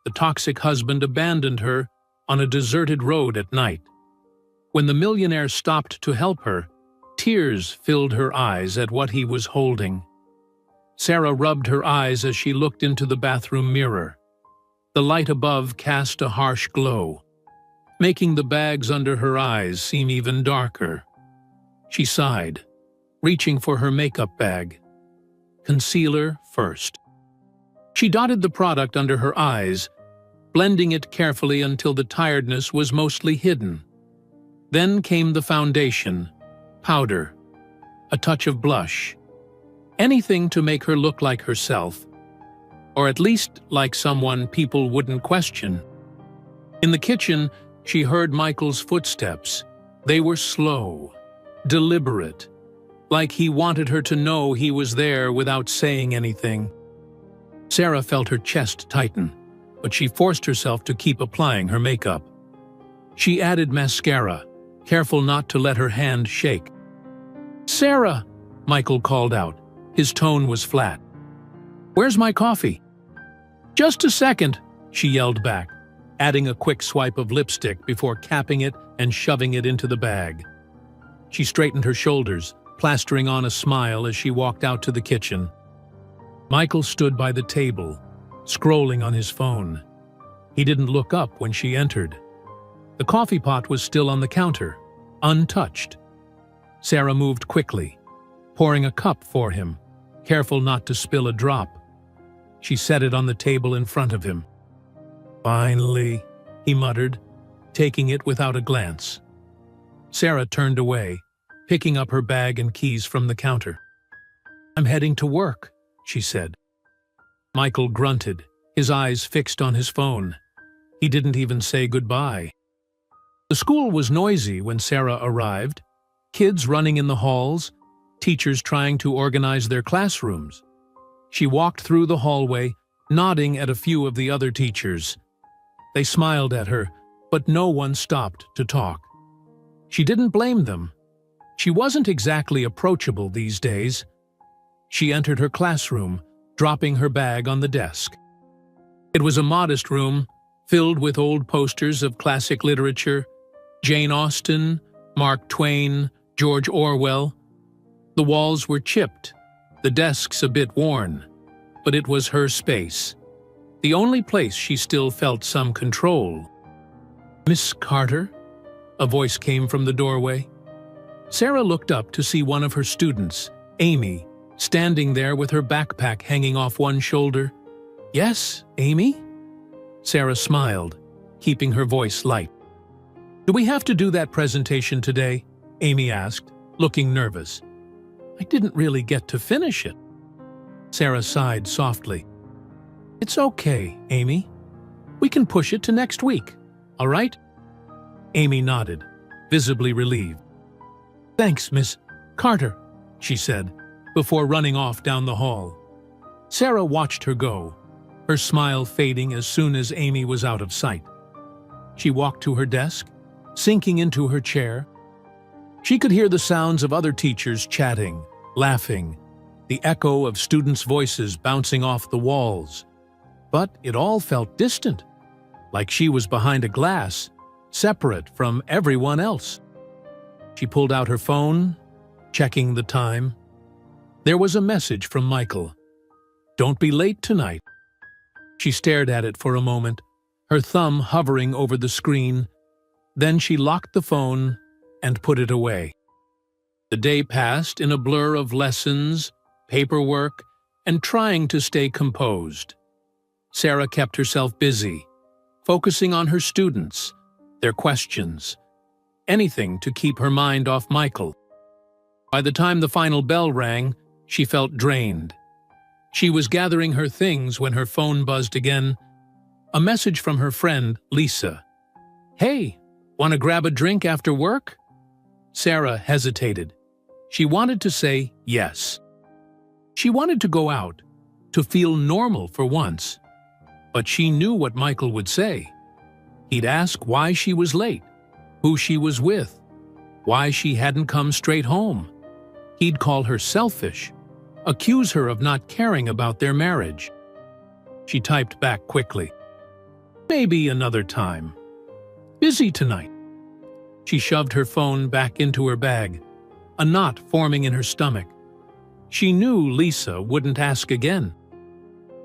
The toxic husband abandoned her on a deserted road at night. When the millionaire stopped to help her, tears filled her eyes at what he was holding. Sarah rubbed her eyes as she looked into the bathroom mirror. The light above cast a harsh glow, making the bags under her eyes seem even darker. She sighed, reaching for her makeup bag. Concealer first. She dotted the product under her eyes, blending it carefully until the tiredness was mostly hidden. Then came the foundation, powder, a touch of blush. Anything to make her look like herself, or at least like someone people wouldn't question. In the kitchen, she heard Michael's footsteps. They were slow, deliberate, like he wanted her to know he was there without saying anything. Sarah felt her chest tighten, but she forced herself to keep applying her makeup. She added mascara, careful not to let her hand shake. "Sarah!" Michael called out. His tone was flat. "Where's my coffee?" "Just a second," she yelled back, adding a quick swipe of lipstick before capping it and shoving it into the bag. She straightened her shoulders, plastering on a smile as she walked out to the kitchen. Michael stood by the table, scrolling on his phone. He didn't look up when she entered. The coffee pot was still on the counter, untouched. Sarah moved quickly, pouring a cup for him, careful not to spill a drop. She set it on the table in front of him. "Finally," he muttered, taking it without a glance. Sarah turned away, picking up her bag and keys from the counter. "I'm heading to work," she said. Michael grunted, his eyes fixed on his phone. He didn't even say goodbye. The school was noisy when Sarah arrived, kids running in the halls, teachers trying to organize their classrooms. She walked through the hallway, nodding at a few of the other teachers. They smiled at her, but no one stopped to talk. She didn't blame them. She wasn't exactly approachable these days. She entered her classroom, dropping her bag on the desk. It was a modest room, filled with old posters of classic literature, Jane Austen, Mark Twain, George Orwell. The walls were chipped, the desks a bit worn, but it was her space, the only place she still felt some control. "Miss Carter?" A voice came from the doorway. Sarah looked up to see one of her students, Amy, standing there with her backpack hanging off one shoulder. "Yes, Amy?" Sarah smiled, keeping her voice light. "Do we have to do that presentation today?" Amy asked, looking nervous. "I didn't really get to finish it." Sarah sighed softly. "It's okay, Amy. We can push it to next week, all right?" Amy nodded, visibly relieved. "Thanks, Miss Carter," she said, before running off down the hall. Sarah watched her go, her smile fading as soon as Amy was out of sight. She walked to her desk, sinking into her chair. She could hear the sounds of other teachers chatting, laughing, the echo of students' voices bouncing off the walls. But it all felt distant, like she was behind a glass, separate from everyone else. She pulled out her phone, checking the time. There was a message from Michael. "Don't be late tonight." She stared at it for a moment, her thumb hovering over the screen. Then she locked the phone and put it away. The day passed in a blur of lessons, paperwork, and trying to stay composed. Sarah kept herself busy, focusing on her students, their questions, anything to keep her mind off Michael. By the time the final bell rang, she felt drained. She was gathering her things when her phone buzzed again. A message from her friend, Lisa. "Hey, want to grab a drink after work?" Sarah hesitated. She wanted to say yes. She wanted to go out, to feel normal for once. But she knew what Michael would say. He'd ask why she was late, who she was with, why she hadn't come straight home. He'd call her selfish, accuse her of not caring about their marriage. She typed back quickly. Maybe another time. Busy tonight. She shoved her phone back into her bag, a knot forming in her stomach. She knew Lisa wouldn't ask again.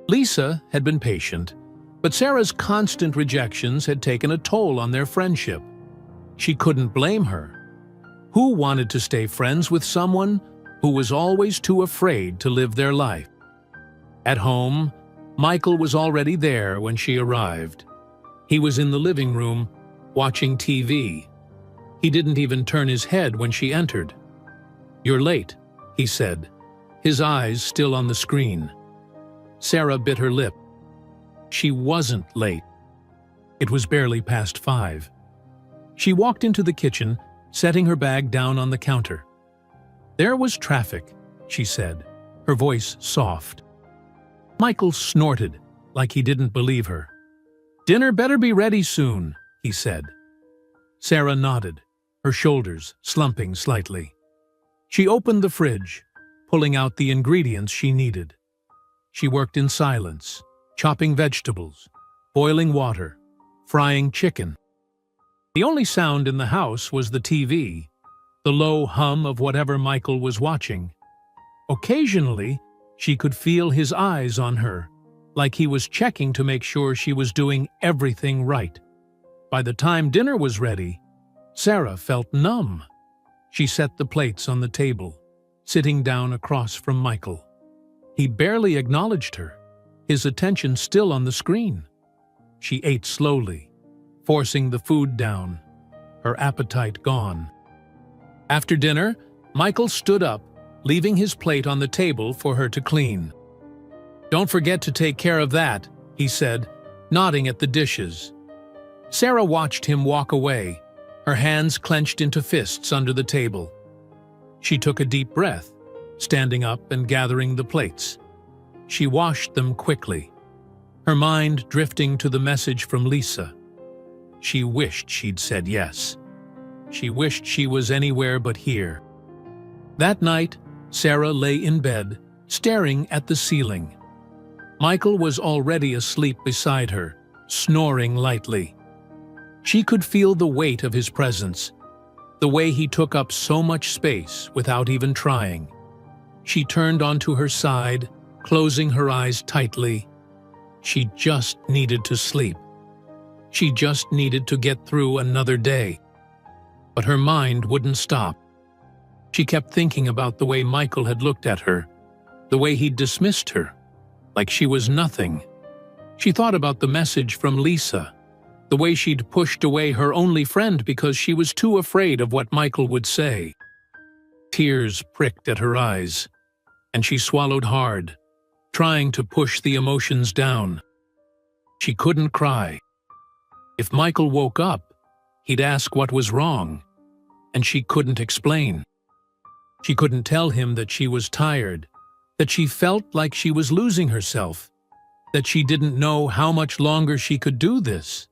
Lisa had been patient, but Sarah's constant rejections had taken a toll on their friendship. She couldn't blame her. Who wanted to stay friends with someone who was always too afraid to live their life? At home, Michael was already there when she arrived. He was in the living room, watching TV. He didn't even turn his head when she entered. "You're late," he said, his eyes still on the screen. Sarah bit her lip. She wasn't late. It was barely past 5. She walked into the kitchen, setting her bag down on the counter. "There was traffic," she said, her voice soft. Michael snorted, like he didn't believe her. "Dinner better be ready soon," he said. Sarah nodded, her shoulders slumping slightly. She opened the fridge, pulling out the ingredients she needed. She worked in silence, chopping vegetables, boiling water, frying chicken. The only sound in the house was the TV, the low hum of whatever Michael was watching. Occasionally, she could feel his eyes on her, like he was checking to make sure she was doing everything right. By the time dinner was ready, Sarah felt numb. She set the plates on the table, sitting down across from Michael. He barely acknowledged her, his attention still on the screen. She ate slowly, forcing the food down, her appetite gone. After dinner, Michael stood up, leaving his plate on the table for her to clean. "Don't forget to take care of that," he said, nodding at the dishes. Sarah watched him walk away, her hands clenched into fists under the table. She took a deep breath, standing up and gathering the plates. She washed them quickly, her mind drifting to the message from Lisa. She wished she'd said yes. She wished she was anywhere but here. That night, Sarah lay in bed, staring at the ceiling. Michael was already asleep beside her, snoring lightly. She could feel the weight of his presence, the way he took up so much space without even trying. She turned onto her side, closing her eyes tightly. She just needed to sleep. She just needed to get through another day. But her mind wouldn't stop. She kept thinking about the way Michael had looked at her, the way he'd dismissed her, like she was nothing. She thought about the message from Lisa, the way she'd pushed away her only friend because she was too afraid of what Michael would say. Tears pricked at her eyes, and she swallowed hard, trying to push the emotions down. She couldn't cry. If Michael woke up, he'd ask what was wrong, and she couldn't explain. She couldn't tell him that she was tired, that she felt like she was losing herself, that she didn't know how much longer she could do this.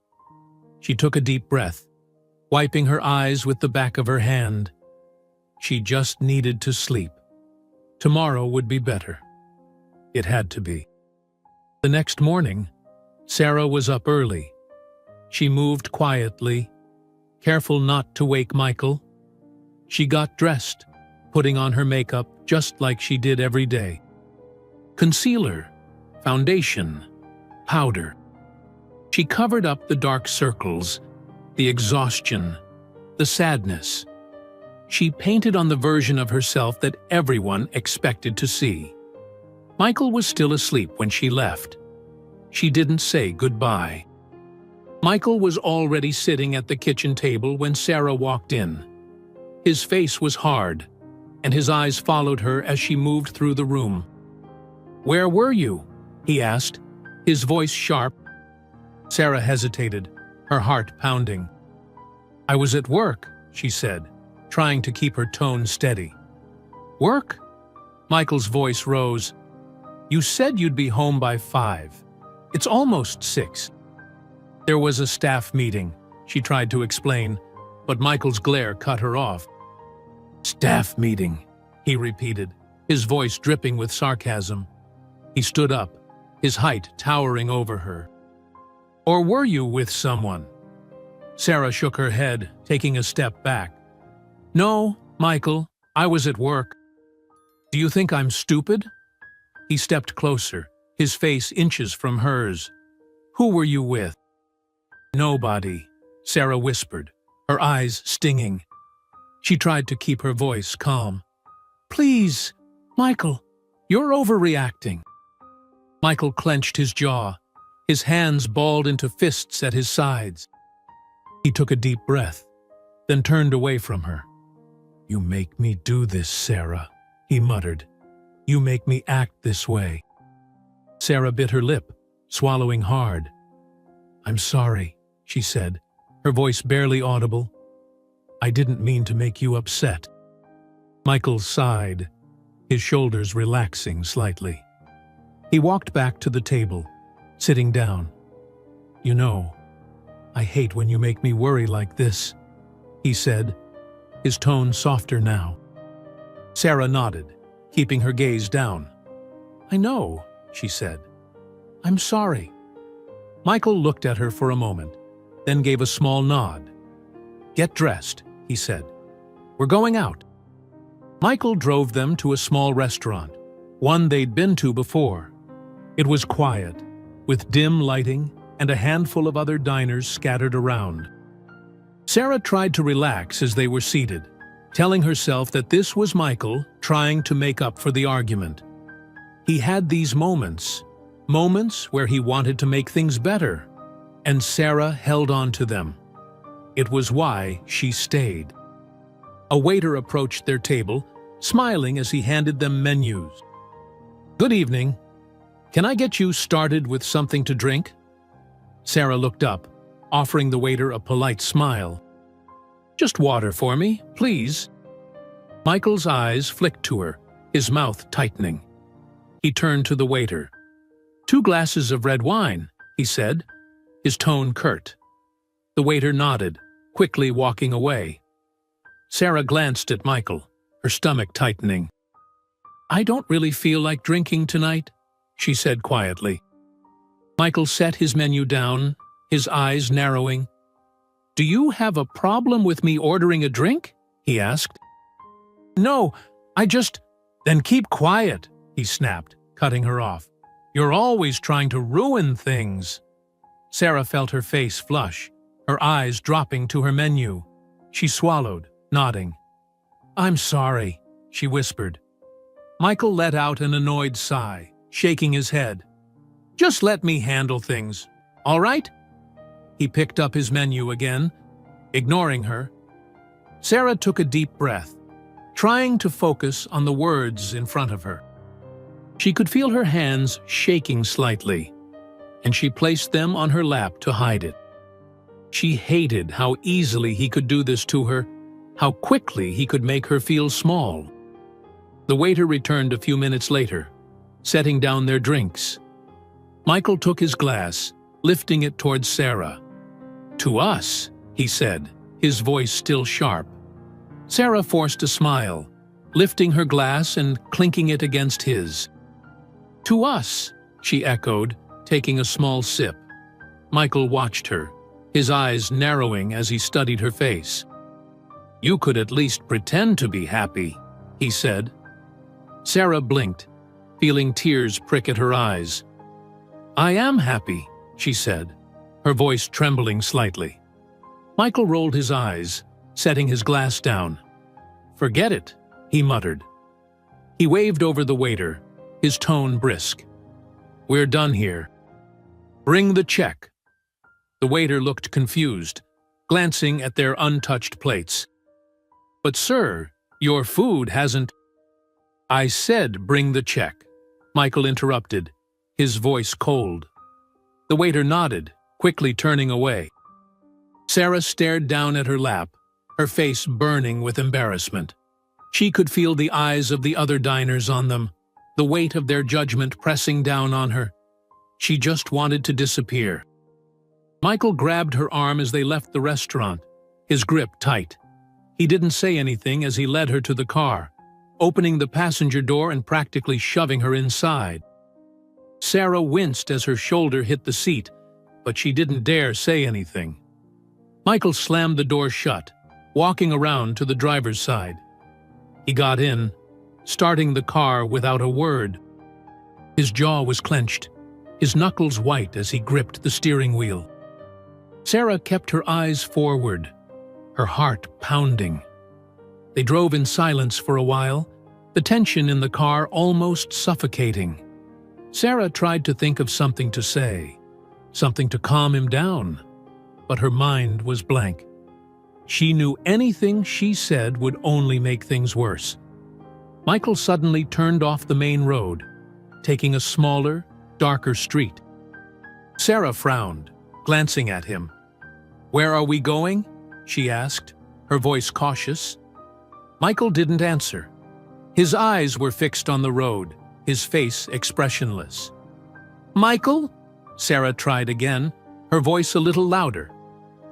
She took a deep breath, wiping her eyes with the back of her hand. She just needed to sleep. Tomorrow would be better. It had to be. The next morning, Sarah was up early. She moved quietly, careful not to wake Michael. She got dressed, putting on her makeup just like she did every day. Concealer, foundation, powder. She covered up the dark circles, the exhaustion, the sadness. She painted on the version of herself that everyone expected to see. Michael was still asleep when she left. She didn't say goodbye. Michael was already sitting at the kitchen table when Sarah walked in. His face was hard, and his eyes followed her as she moved through the room. "Where were you?" he asked, his voice sharp. Sarah hesitated, her heart pounding. "I was at work," she said, trying to keep her tone steady. "Work?" Michael's voice rose. "You said you'd be home by 5. It's almost 6. "There was a staff meeting," she tried to explain, but Michael's glare cut her off. "Staff meeting," he repeated, his voice dripping with sarcasm. He stood up, his height towering over her. Or were you with someone? Sarah shook her head, taking a step back. No, Michael, I was at work. Do you think I'm stupid? He stepped closer, his face inches from hers. Who were you with? Nobody, Sarah whispered, her eyes stinging. She tried to keep her voice calm. Please, Michael, you're overreacting. Michael clenched his jaw, his hands balled into fists at his sides. He took a deep breath, then turned away from her. You make me do this, Sarah, he muttered. You make me act this way. Sarah bit her lip, swallowing hard. I'm sorry, she said, her voice barely audible. I didn't mean to make you upset. Michael sighed, his shoulders relaxing slightly. He walked back to the table, sitting down. You know, I hate when you make me worry like this, he said, his tone softer now. Sarah nodded, keeping her gaze down. I know, she said. I'm sorry. Michael looked at her for a moment, then gave a small nod. Get dressed, he said. We're going out. Michael drove them to a small restaurant, one they'd been to before. It was quiet, with dim lighting and a handful of other diners scattered around. Sarah tried to relax as they were seated, telling herself that this was Michael trying to make up for the argument. He had these moments where he wanted to make things better, and Sarah held on to them. It was why she stayed. A waiter approached their table, smiling as he handed them menus. Good evening. Can I get you started with something to drink? Sarah looked up, offering the waiter a polite smile. Just water for me, please. Michael's eyes flicked to her, his mouth tightening. He turned to the waiter. 2 glasses of red wine, he said, his tone curt. The waiter nodded, quickly walking away. Sarah glanced at Michael, her stomach tightening. I don't really feel like drinking tonight, she said quietly. Michael set his menu down, his eyes narrowing. Do you have a problem with me ordering a drink? He asked. No, Then keep quiet, he snapped, cutting her off. You're always trying to ruin things. Sarah felt her face flush, her eyes dropping to her menu. She swallowed, nodding. I'm sorry, she whispered. Michael let out an annoyed sigh, shaking his head. Just let me handle things, all right? He picked up his menu again, ignoring her. Sarah took a deep breath, trying to focus on the words in front of her. She could feel her hands shaking slightly, and she placed them on her lap to hide it. She hated how easily he could do this to her, how quickly he could make her feel small. The waiter returned a few minutes later, setting down their drinks. Michael took his glass, lifting it towards Sarah. To us, he said, his voice still sharp. Sarah forced a smile, lifting her glass and clinking it against his. To us, she echoed, taking a small sip. Michael watched her, his eyes narrowing as he studied her face. You could at least pretend to be happy, he said. Sarah blinked, feeling tears prick at her eyes. I am happy, she said, her voice trembling slightly. Michael rolled his eyes, setting his glass down. Forget it, he muttered. He waved over the waiter, his tone brisk. We're done here. Bring the check. The waiter looked confused, glancing at their untouched plates. But sir, your food hasn't... I said bring the check, Michael interrupted, his voice cold. The waiter nodded, quickly turning away. Sarah stared down at her lap, her face burning with embarrassment. She could feel the eyes of the other diners on them, the weight of their judgment pressing down on her. She just wanted to disappear. Michael grabbed her arm as they left the restaurant, his grip tight. He didn't say anything as he led her to the car, opening the passenger door and practically shoving her inside. Sarah winced as her shoulder hit the seat, but she didn't dare say anything. Michael slammed the door shut, walking around to the driver's side. He got in, starting the car without a word. His jaw was clenched, his knuckles white as he gripped the steering wheel. Sarah kept her eyes forward, her heart pounding. They drove in silence for a while, the tension in the car almost suffocating. Sarah tried to think of something to say, something to calm him down, but her mind was blank. She knew anything she said would only make things worse. Michael suddenly turned off the main road, taking a smaller, darker street. Sarah frowned, glancing at him. "Where are we going?" she asked, her voice cautious. Michael didn't answer. His eyes were fixed on the road, his face expressionless. "Michael?" Sarah tried again, her voice a little louder.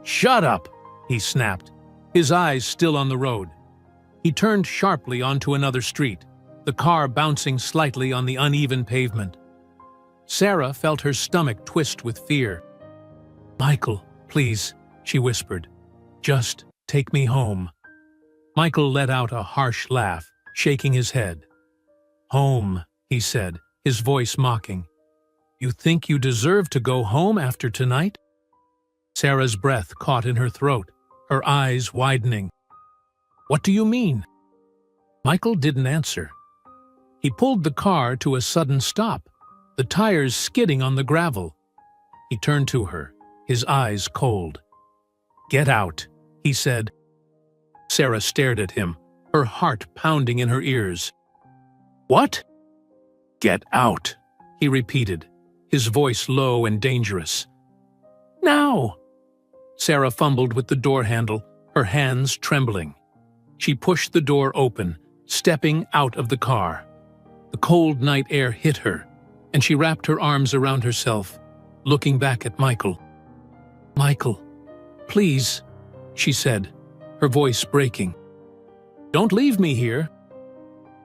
"Shut up!" he snapped, his eyes still on the road. He turned sharply onto another street, the car bouncing slightly on the uneven pavement. Sarah felt her stomach twist with fear. "Michael, please," she whispered. "Just take me home." Michael let out a harsh laugh, shaking his head. "Home," he said, his voice mocking. "You think you deserve to go home after tonight?" Sarah's breath caught in her throat, her eyes widening. "What do you mean?" Michael didn't answer. He pulled the car to a sudden stop, the tires skidding on the gravel. He turned to her, his eyes cold. "Get out," he said. Sarah stared at him, her heart pounding in her ears. "What?" "Get out," he repeated, his voice low and dangerous. "Now!" Sarah fumbled with the door handle, her hands trembling. She pushed the door open, stepping out of the car. The cold night air hit her, and she wrapped her arms around herself, looking back at Michael. "Michael, please," she said, her voice breaking. "Don't leave me here."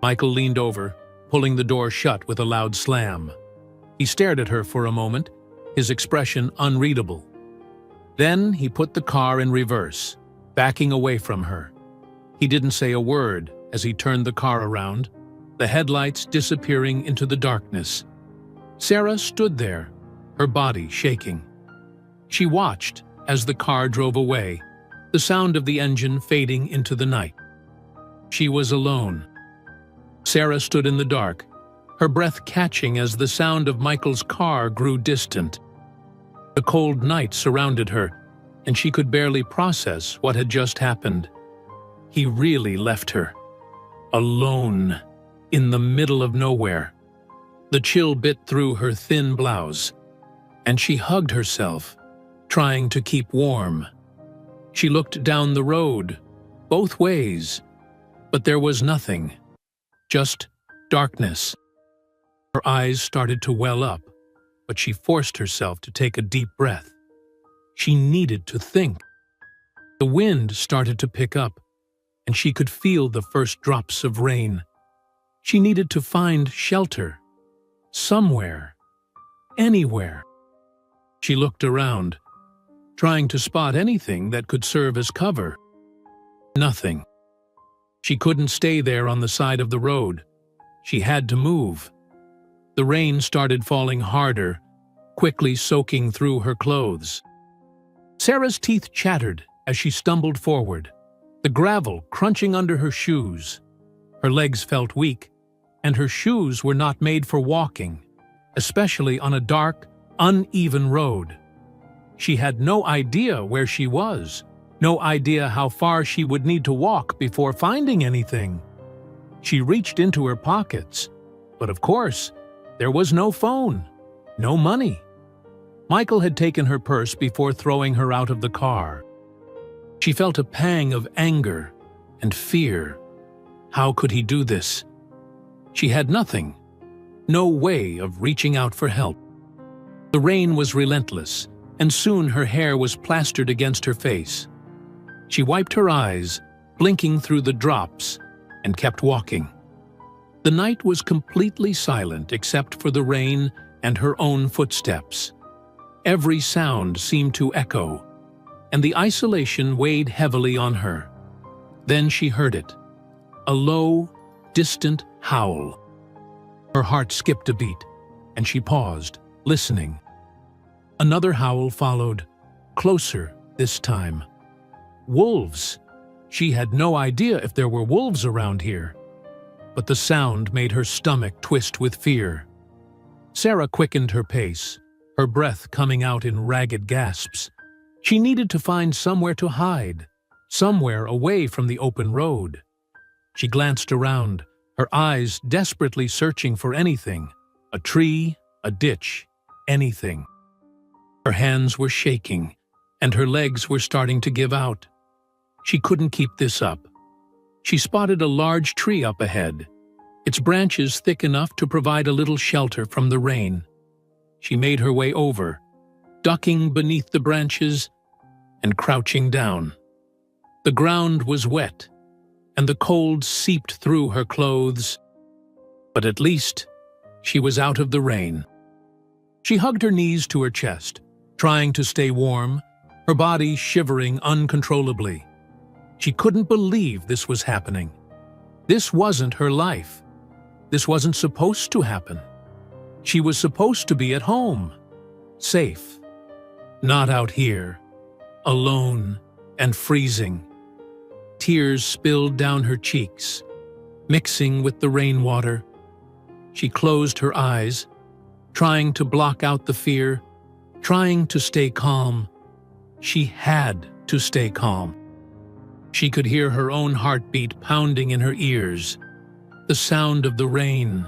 Michael leaned over, pulling the door shut with a loud slam. He stared at her for a moment, his expression unreadable. Then he put the car in reverse, backing away from her. He didn't say a word as he turned the car around, the headlights disappearing into the darkness. Sarah stood there, her body shaking. She watched as the car drove away, the sound of the engine fading into the night. She was alone. Sarah stood in the dark, her breath catching as the sound of Michael's car grew distant. The cold night surrounded her, and she could barely process what had just happened. He really left her. Alone, in the middle of nowhere. The chill bit through her thin blouse, and she hugged herself, trying to keep warm. She looked down the road, both ways, but there was nothing, just darkness. Her eyes started to well up, but she forced herself to take a deep breath. She needed to think. The wind started to pick up, and she could feel the first drops of rain. She needed to find shelter, somewhere, anywhere. She looked around, trying to spot anything that could serve as cover. Nothing. She couldn't stay there on the side of the road. She had to move. The rain started falling harder, quickly soaking through her clothes. Sarah's teeth chattered as she stumbled forward, the gravel crunching under her shoes. Her legs felt weak, and her shoes were not made for walking, especially on a dark, uneven road. She had no idea where she was, no idea how far she would need to walk before finding anything. She reached into her pockets, but of course, there was no phone, no money. Michael had taken her purse before throwing her out of the car. She felt a pang of anger and fear. How could he do this? She had nothing, no way of reaching out for help. The rain was relentless, and soon her hair was plastered against her face. She wiped her eyes, blinking through the drops, and kept walking. The night was completely silent except for the rain and her own footsteps. Every sound seemed to echo, and the isolation weighed heavily on her. Then she heard it, a low, distant howl. Her heart skipped a beat, and she paused, listening. Another howl followed, closer this time. Wolves! She had no idea if there were wolves around here. But the sound made her stomach twist with fear. Sarah quickened her pace, her breath coming out in ragged gasps. She needed to find somewhere to hide, somewhere away from the open road. She glanced around, her eyes desperately searching for anything, a tree, a ditch, anything. Her hands were shaking, and her legs were starting to give out. She couldn't keep this up. She spotted a large tree up ahead, its branches thick enough to provide a little shelter from the rain. She made her way over, ducking beneath the branches and crouching down. The ground was wet, and the cold seeped through her clothes, but at least she was out of the rain. She hugged her knees to her chest, trying to stay warm, her body shivering uncontrollably. She couldn't believe this was happening. This wasn't her life. This wasn't supposed to happen. She was supposed to be at home, safe. Not out here, alone and freezing. Tears spilled down her cheeks, mixing with the rainwater. She closed her eyes, trying to block out the fear, trying to stay calm. She had to stay calm. She could hear her own heartbeat pounding in her ears, the sound of the rain,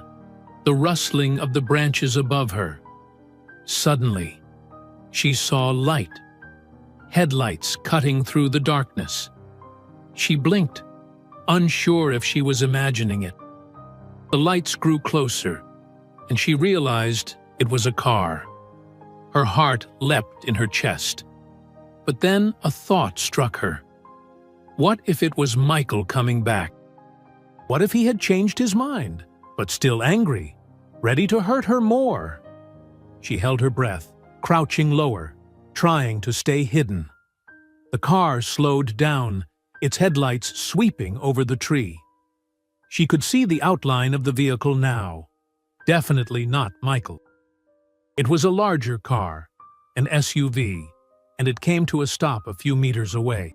the rustling of the branches above her. Suddenly, she saw light, headlights cutting through the darkness. She blinked, unsure if she was imagining it. The lights grew closer, and she realized it was a car. Her heart leapt in her chest. But then a thought struck her. What if it was Michael coming back? What if he had changed his mind, but still angry, ready to hurt her more? She held her breath, crouching lower, trying to stay hidden. The car slowed down, its headlights sweeping over the tree. She could see the outline of the vehicle now. Definitely not Michael. It was a larger car, an SUV, and it came to a stop a few meters away.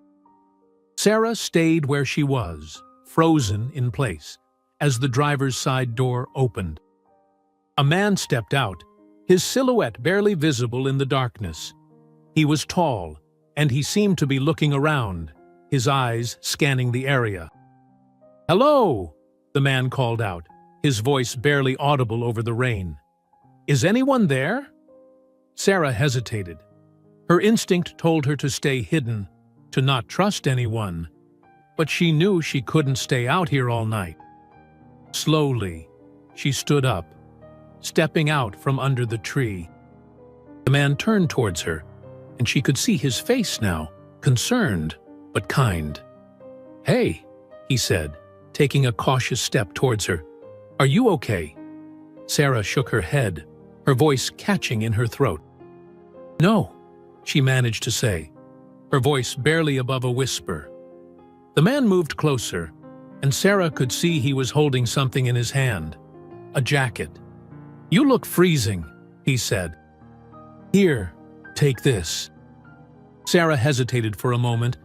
Sarah stayed where she was, frozen in place, as the driver's side door opened. A man stepped out, his silhouette barely visible in the darkness. He was tall, and he seemed to be looking around, his eyes scanning the area. "Hello!" the man called out, his voice barely audible over the rain. "Is anyone there?" Sarah hesitated. Her instinct told her to stay hidden, to not trust anyone, but she knew she couldn't stay out here all night. Slowly, she stood up, stepping out from under the tree. The man turned towards her, and she could see his face now, concerned but kind. "Hey," he said, taking a cautious step towards her. "Are you okay?" Sarah shook her head, her voice catching in her throat. "No," she managed to say, her voice barely above a whisper. The man moved closer, and Sarah could see he was holding something in his hand, a jacket. "You look freezing," he said. "Here, take this." Sarah hesitated for a moment,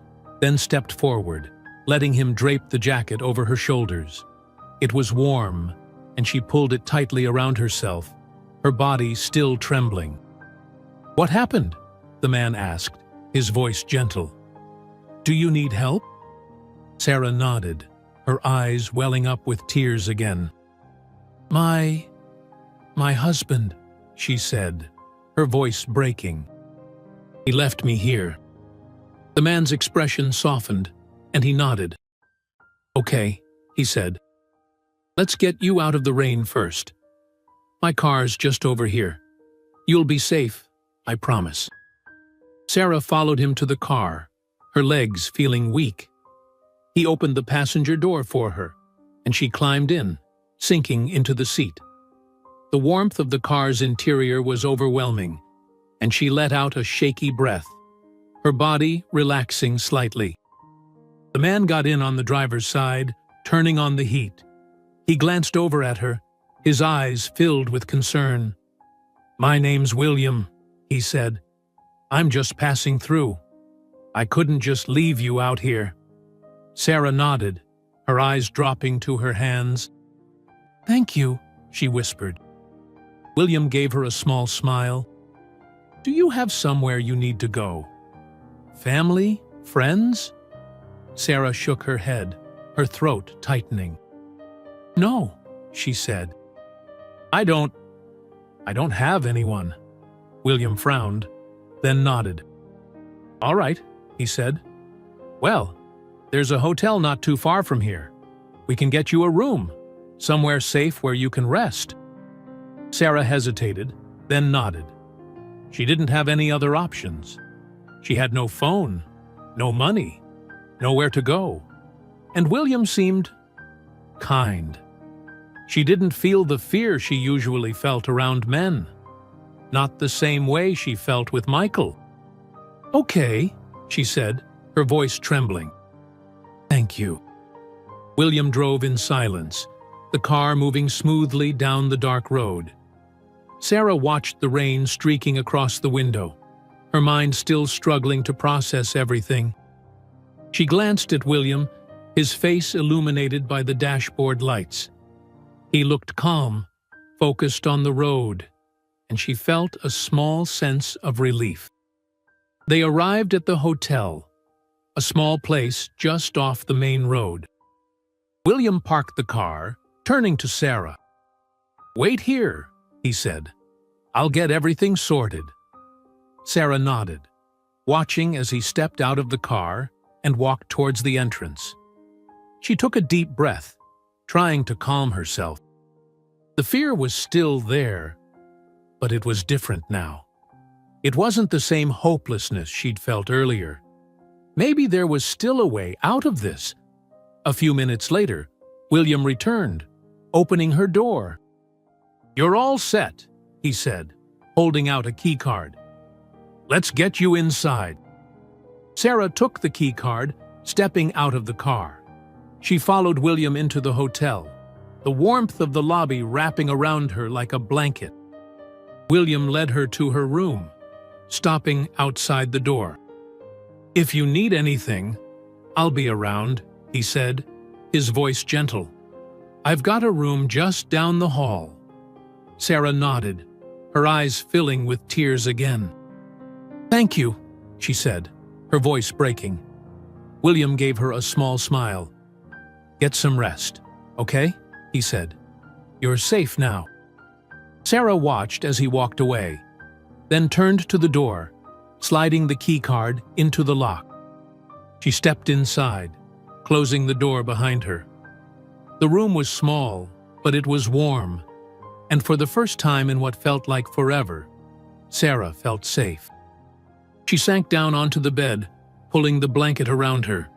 then stepped forward, letting him drape the jacket over her shoulders. It was warm, and she pulled it tightly around herself, her body still trembling. "What happened?" the man asked, his voice gentle. "Do you need help?" Sarah nodded, her eyes welling up with tears again. My husband," she said, her voice breaking. "He left me here." The man's expression softened, and he nodded. "Okay," he said. "Let's get you out of the rain first. My car's just over here. You'll be safe, I promise." Sarah followed him to the car, her legs feeling weak. He opened the passenger door for her, and she climbed in, sinking into the seat. The warmth of the car's interior was overwhelming, and she let out a shaky breath, her body relaxing slightly. The man got in on the driver's side, turning on the heat. He glanced over at her, his eyes filled with concern. "My name's William," he said. "I'm just passing through. I couldn't just leave you out here." Sarah nodded, her eyes dropping to her hands. "Thank you," she whispered. William gave her a small smile. "Do you have somewhere you need to go? Family? Friends?" Sarah shook her head, her throat tightening. "No," she said. I don't have anyone." William frowned, then nodded. "All right," he said. "Well, there's a hotel not too far from here. We can get you a room, somewhere safe where you can rest." Sarah hesitated, then nodded. She didn't have any other options. She had no phone, no money, nowhere to go. And William seemed kind. She didn't feel the fear she usually felt around men. Not the same way she felt with Michael. "Okay," she said, her voice trembling. "Thank you." William drove in silence, the car moving smoothly down the dark road. Sarah watched the rain streaking across the window, her mind still struggling to process everything. She glanced at William, his face illuminated by the dashboard lights. He looked calm, focused on the road, and she felt a small sense of relief. They arrived at the hotel, a small place just off the main road. William parked the car, turning to Sarah. "Wait here," he said. "I'll get everything sorted." Sarah nodded, watching as he stepped out of the car and walked towards the entrance. She took a deep breath, trying to calm herself. The fear was still there, but it was different now. It wasn't the same hopelessness she'd felt earlier. Maybe there was still a way out of this. A few minutes later, William returned, opening her door. "You're all set," he said, holding out a key card. "Let's get you inside." Sarah took the key card, stepping out of the car. She followed William into the hotel, the warmth of the lobby wrapping around her like a blanket. William led her to her room, stopping outside the door. "If you need anything, I'll be around," he said, his voice gentle. "I've got a room just down the hall." Sarah nodded, her eyes filling with tears again. "Thank you," she said, her voice breaking. William gave her a small smile. "Get some rest, okay?" he said. "You're safe now." Sarah watched as he walked away, then turned to the door, sliding the key card into the lock. She stepped inside, closing the door behind her. The room was small, but it was warm, and for the first time in what felt like forever, Sarah felt safe. She sank down onto the bed, pulling the blanket around her.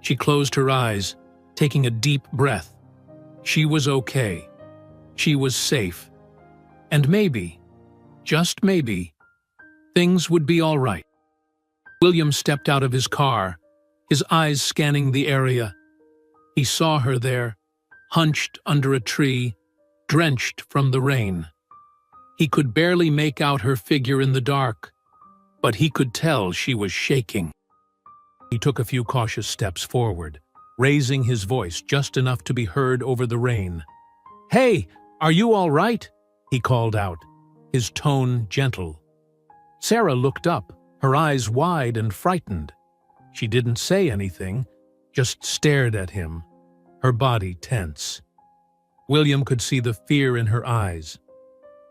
She closed her eyes, taking a deep breath. She was okay. She was safe. And maybe, just maybe, things would be all right. William stepped out of his car, his eyes scanning the area. He saw her there, hunched under a tree, drenched from the rain. He could barely make out her figure in the dark, but he could tell she was shaking. He took a few cautious steps forward, raising his voice just enough to be heard over the rain. "Hey, are you all right?" he called out, his tone gentle. Sarah looked up, her eyes wide and frightened. She didn't say anything, just stared at him, her body tense. William could see the fear in her eyes,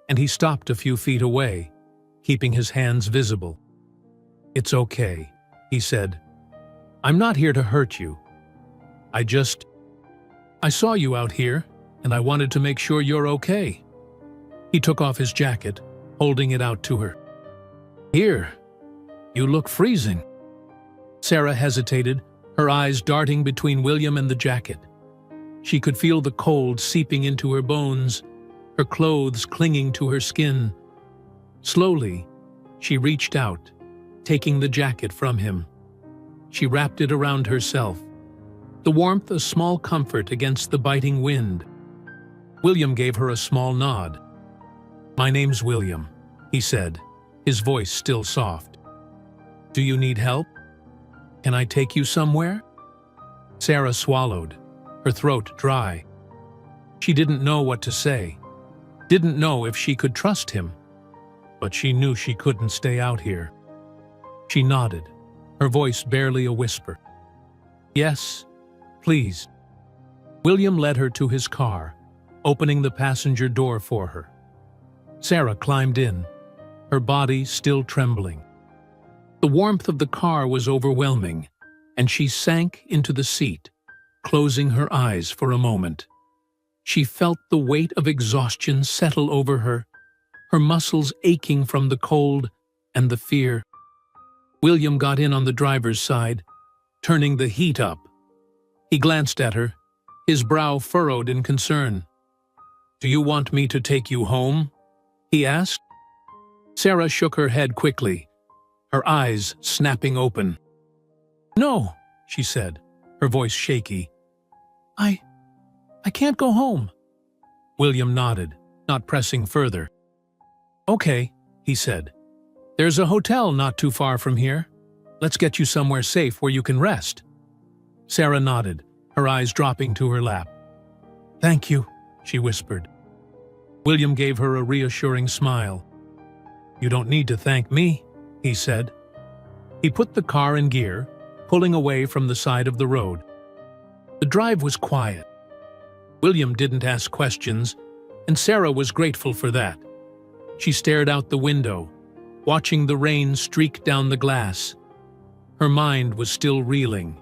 and he stopped a few feet away, keeping his hands visible. "It's okay," he said. "I'm not here to hurt you. I saw you out here, and I wanted to make sure you're okay." He took off his jacket, holding it out to her. "Here, you look freezing." Sarah hesitated, her eyes darting between William and the jacket. She could feel the cold seeping into her bones, her clothes clinging to her skin. Slowly, She reached out, taking the jacket from him. She wrapped it around herself, the warmth a small comfort against the biting wind. William gave her a small nod. "My name's William," he said, his voice still soft. "Do you need help? Can I take you somewhere?" Sarah swallowed, her throat dry. She didn't know what to say, didn't know if she could trust him, but she knew she couldn't stay out here. She nodded, her voice barely a whisper. "Yes, please." William led her to his car, opening the passenger door for her. Sarah climbed in, her body still trembling. The warmth of the car was overwhelming, and she sank into the seat, closing her eyes for a moment. She felt the weight of exhaustion settle over her, her muscles aching from the cold and the fear. William got in on the driver's side, turning the heat up. He glanced at her, his brow furrowed in concern. "Do you want me to take you home?" he asked. Sarah shook her head quickly, her eyes snapping open. "No," she said, her voice shaky. I can't go home." William nodded, not pressing further. "Okay," he said. "There's a hotel not too far from here. Let's get you somewhere safe where you can rest." Sarah nodded, her eyes dropping to her lap. "Thank you," she whispered. William gave her a reassuring smile. "You don't need to thank me," he said. He put the car in gear, pulling away from the side of the road. The drive was quiet. William didn't ask questions, and Sarah was grateful for that. She stared out the window, watching the rain streak down the glass. Her mind was still reeling,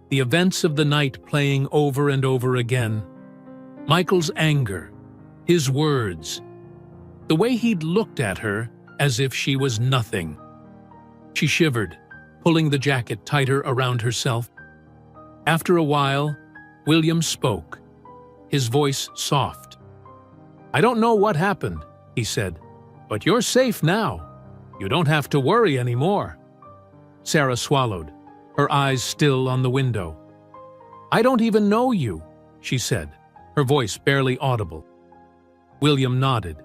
the events of the night playing over and over again. Michael's anger, his words, the way he'd looked at her as if she was nothing. She shivered, pulling the jacket tighter around herself. After a while, William spoke, his voice soft. "I don't know what happened," he said, "but you're safe now. You don't have to worry anymore." Sarah swallowed, her eyes still on the window. "I don't even know you," she said, her voice barely audible. William nodded.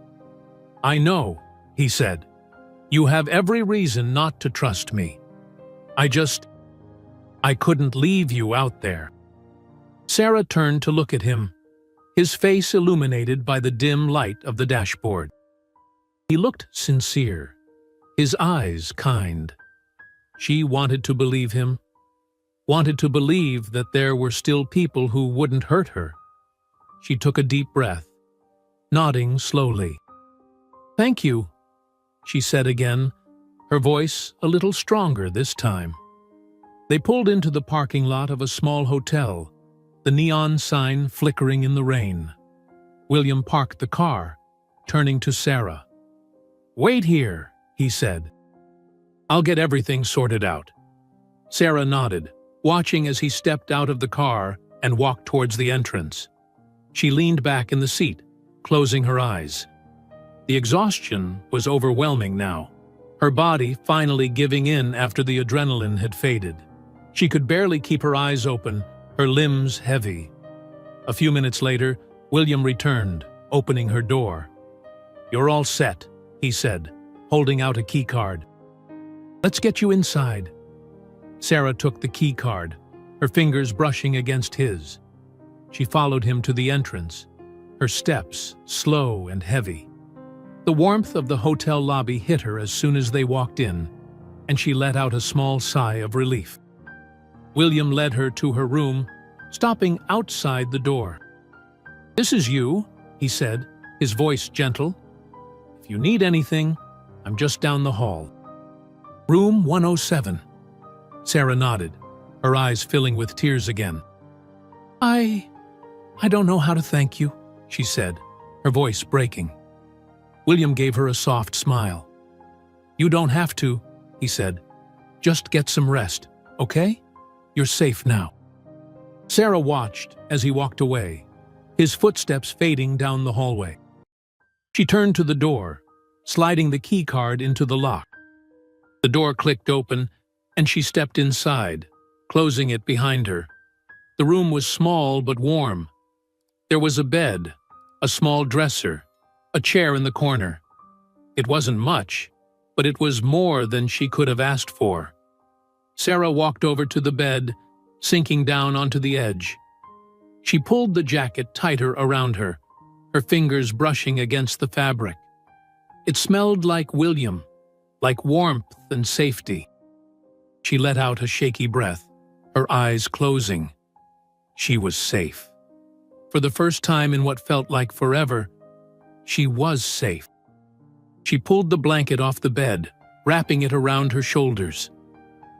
"I know," he said. "You have every reason not to trust me. I couldn't leave you out there." Sarah turned to look at him, his face illuminated by the dim light of the dashboard. He looked sincere, his eyes kind. She wanted to believe him, wanted to believe that there were still people who wouldn't hurt her. She took a deep breath, nodding slowly. "Thank you," she said again, her voice a little stronger this time. They pulled into the parking lot of a small hotel, the neon sign flickering in the rain. William parked the car, turning to Sarah. "Wait here," he said. "I'll get everything sorted out." Sarah nodded, watching as he stepped out of the car and walked towards the entrance. She leaned back in the seat, closing her eyes. The exhaustion was overwhelming now, her body finally giving in after the adrenaline had faded. She could barely keep her eyes open, her limbs heavy. A few minutes later, William returned, opening her door. "You're all set," he said, holding out a key card. "Let's get you inside." Sarah took the key card, her fingers brushing against his. She followed him to the entrance, her steps slow and heavy. The warmth of the hotel lobby hit her as soon as they walked in, and she let out a small sigh of relief. William led her to her room, stopping outside the door. "This is you," he said, his voice gentle. "If you need anything, I'm just down the hall." "Room 107. Sarah nodded, her eyes filling with tears again. I don't know how to thank you," she said, her voice breaking. William gave her a soft smile. "You don't have to," he said. "Just get some rest, okay? You're safe now." Sarah watched as he walked away, his footsteps fading down the hallway. She turned to the door, sliding the key card into the lock. The door clicked open, and she stepped inside, closing it behind her. The room was small but warm. There was a bed, a small dresser, a chair in the corner. It wasn't much, but it was more than she could have asked for. Sarah walked over to the bed, sinking down onto the edge. She pulled the jacket tighter around her, her fingers brushing against the fabric. It smelled like William, like warmth and safety. She let out a shaky breath, her eyes closing. She was safe. For the first time in what felt like forever, she was safe. She pulled the blanket off the bed, wrapping it around her shoulders.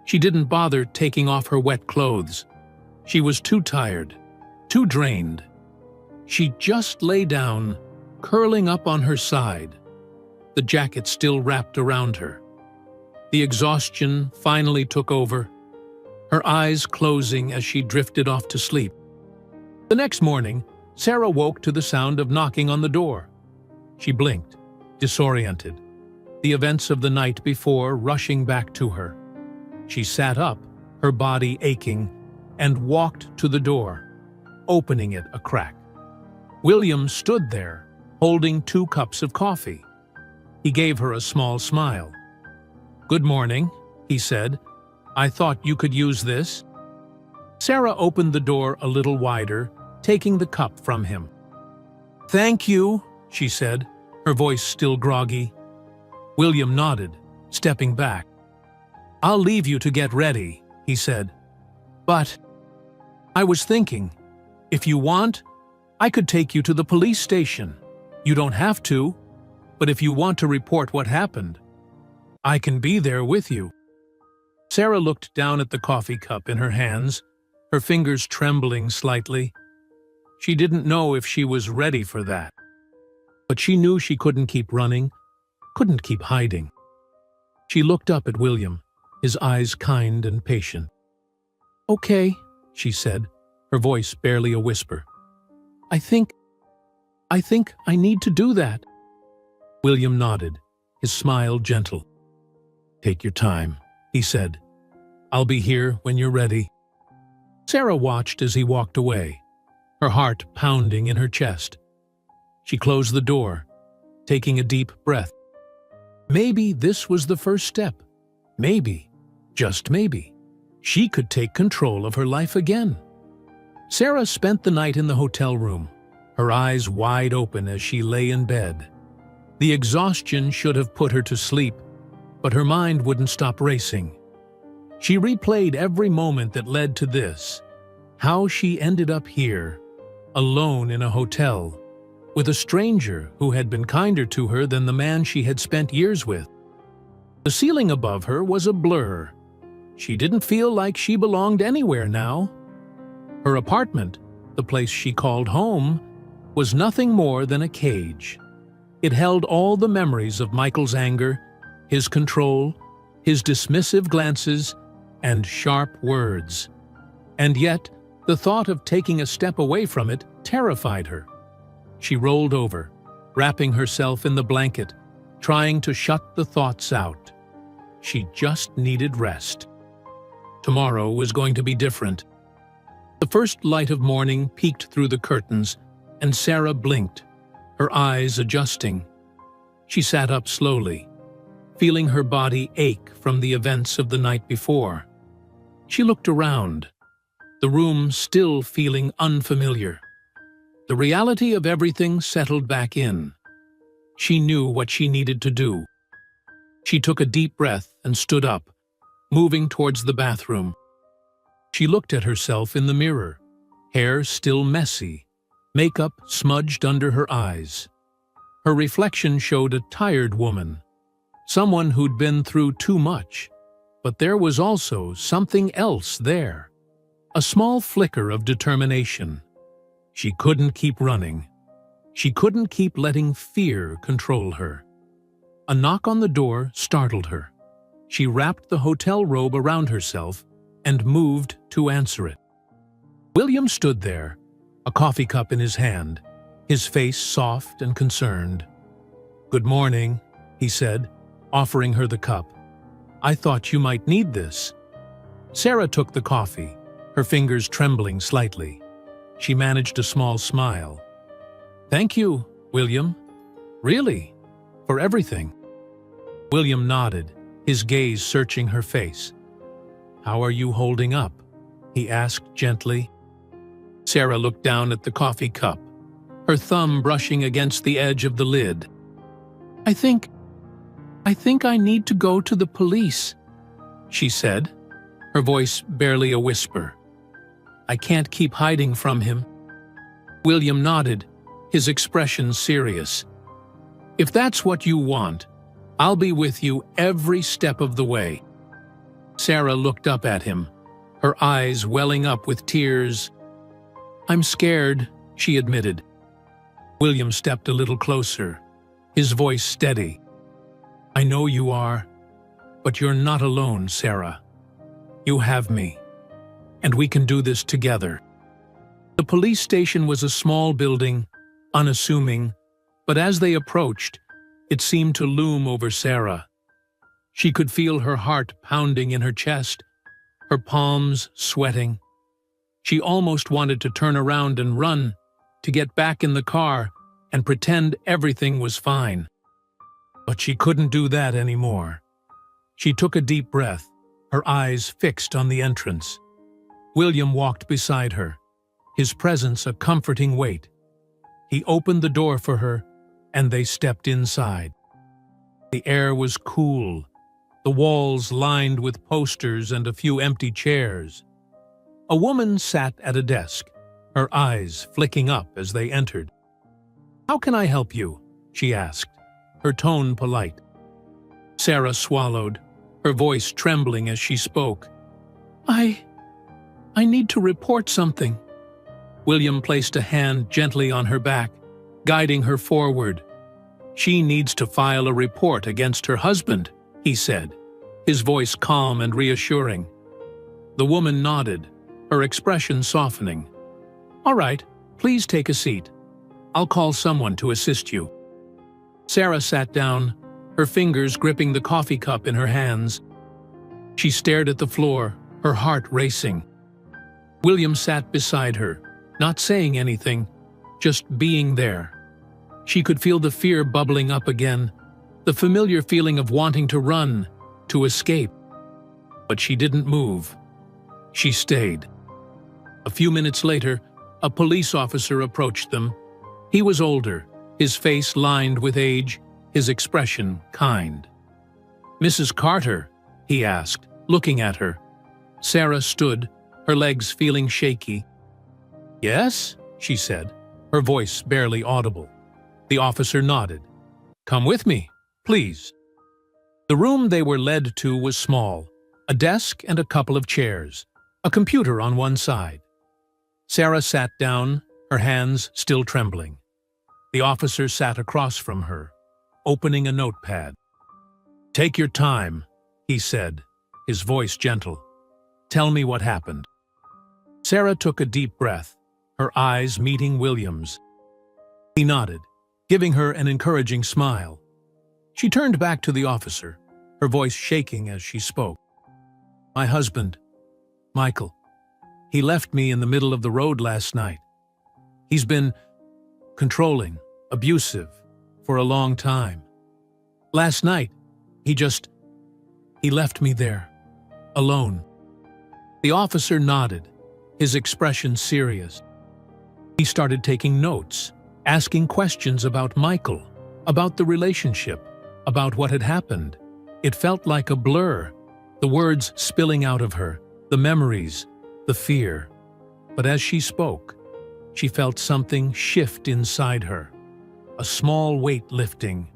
She didn't bother taking off her wet clothes. She was too tired, too drained. She just lay down, curling up on her side, the jacket still wrapped around her. The exhaustion finally took over, her eyes closing as she drifted off to sleep. The next morning, Sarah woke to the sound of knocking on the door. She blinked, disoriented, the events of the night before rushing back to her. She sat up, her body aching, and walked to the door, opening it a crack. William stood there, holding 2 cups of coffee. He gave her a small smile. "Good morning," he said. "I thought you could use this." Sarah opened the door a little wider, taking the cup from him. "Thank you," she said, her voice still groggy. William nodded, stepping back. "I'll leave you to get ready," he said. "But I was thinking, if you want, I could take you to the police station. You don't have to, but if you want to report what happened, I can be there with you." Sarah looked down at the coffee cup in her hands, her fingers trembling slightly. She didn't know if she was ready for that. But she knew she couldn't keep running, couldn't keep hiding. She looked up at William, his eyes kind and patient. "Okay," she said, her voice barely a whisper. I think I need to do that." William nodded, his smile gentle. "Take your time," he said. "I'll be here when you're ready." Sarah watched as he walked away, her heart pounding in her chest. She closed the door, taking a deep breath. Maybe this was the first step. Maybe, just maybe, she could take control of her life again. Sarah spent the night in the hotel room, her eyes wide open as she lay in bed. The exhaustion should have put her to sleep, but her mind wouldn't stop racing. She replayed every moment that led to this, how she ended up here, alone in a hotel, with a stranger who had been kinder to her than the man she had spent years with. The ceiling above her was a blur. She didn't feel like she belonged anywhere now. Her apartment, the place she called home, was nothing more than a cage. It held all the memories of Michael's anger, his control, his dismissive glances, and sharp words. And yet, the thought of taking a step away from it terrified her. She rolled over, wrapping herself in the blanket, trying to shut the thoughts out. She just needed rest. Tomorrow was going to be different. The first light of morning peeked through the curtains, and Sarah blinked, her eyes adjusting. She sat up slowly, feeling her body ache from the events of the night before. She looked around, the room still feeling unfamiliar. The reality of everything settled back in. She knew what she needed to do. She took a deep breath and stood up, moving towards the bathroom. She looked at herself in the mirror, hair still messy, makeup smudged under her eyes. Her reflection showed a tired woman, someone who'd been through too much, but there was also something else there, a small flicker of determination. She couldn't keep running. She couldn't keep letting fear control her. A knock on the door startled her. She wrapped the hotel robe around herself and moved to answer it. William stood there, a coffee cup in his hand, his face soft and concerned. "Good morning," he said, offering her the cup. I thought you might need this." Sarah took the coffee, her fingers trembling slightly. She managed a small smile. "Thank you, William. Really, for everything." William nodded, his gaze searching her face. "How are you holding up?" he asked gently. Sarah looked down at the coffee cup, her thumb brushing against the edge of the lid. I think I need to go to the police," she said, her voice barely a whisper. "I can't keep hiding from him." William nodded, his expression serious. "If that's what you want, I'll be with you every step of the way." Sarah looked up at him, her eyes welling up with tears. "I'm scared," she admitted. William stepped a little closer, his voice steady. "I know you are, but you're not alone, Sarah. You have me, and we can do this together." The police station was a small building, unassuming, but as they approached, it seemed to loom over Sarah. She could feel her heart pounding in her chest, her palms sweating. She almost wanted to turn around and run, to get back in the car and pretend everything was fine. But she couldn't do that anymore. She took a deep breath, her eyes fixed on the entrance. William walked beside her, his presence a comforting weight. He opened the door for her, and they stepped inside. The air was cool, the walls lined with posters and a few empty chairs. A woman sat at a desk, her eyes flicking up as they entered. "How can I help you?" she asked, her tone polite. Sarah swallowed, her voice trembling as she spoke. I need to report something." William placed a hand gently on her back, guiding her forward. "She needs to file a report against her husband," he said, his voice calm and reassuring. The woman nodded, her expression softening. "All right, please take a seat. I'll call someone to assist you." Sarah sat down, her fingers gripping the coffee cup in her hands. She stared at the floor, her heart racing. William sat beside her, not saying anything, just being there. She could feel the fear bubbling up again, the familiar feeling of wanting to run, to escape. But she didn't move. She stayed. A few minutes later, a police officer approached them. He was older, his face lined with age, his expression kind. "Mrs. Carter?" he asked, looking at her. Sarah stood, her legs feeling shaky. "Yes?" she said, her voice barely audible. The officer nodded. "Come with me, please." The room they were led to was small, a desk and a couple of chairs, a computer on one side. Sarah sat down, her hands still trembling. The officer sat across from her, opening a notepad. "Take your time," he said, his voice gentle. "Tell me what happened." Sarah took a deep breath, her eyes meeting William's. He nodded, giving her an encouraging smile. She turned back to the officer, her voice shaking as she spoke. "My husband, Michael, he left me in the middle of the road last night. He's been controlling, abusive, for a long time. Last night, he left me there, alone." The officer nodded, his expression serious. He started taking notes, asking questions about Michael, about the relationship, about what had happened. It felt like a blur, the words spilling out of her, the memories, the fear. But as she spoke, she felt something shift inside her, a small weight lifting.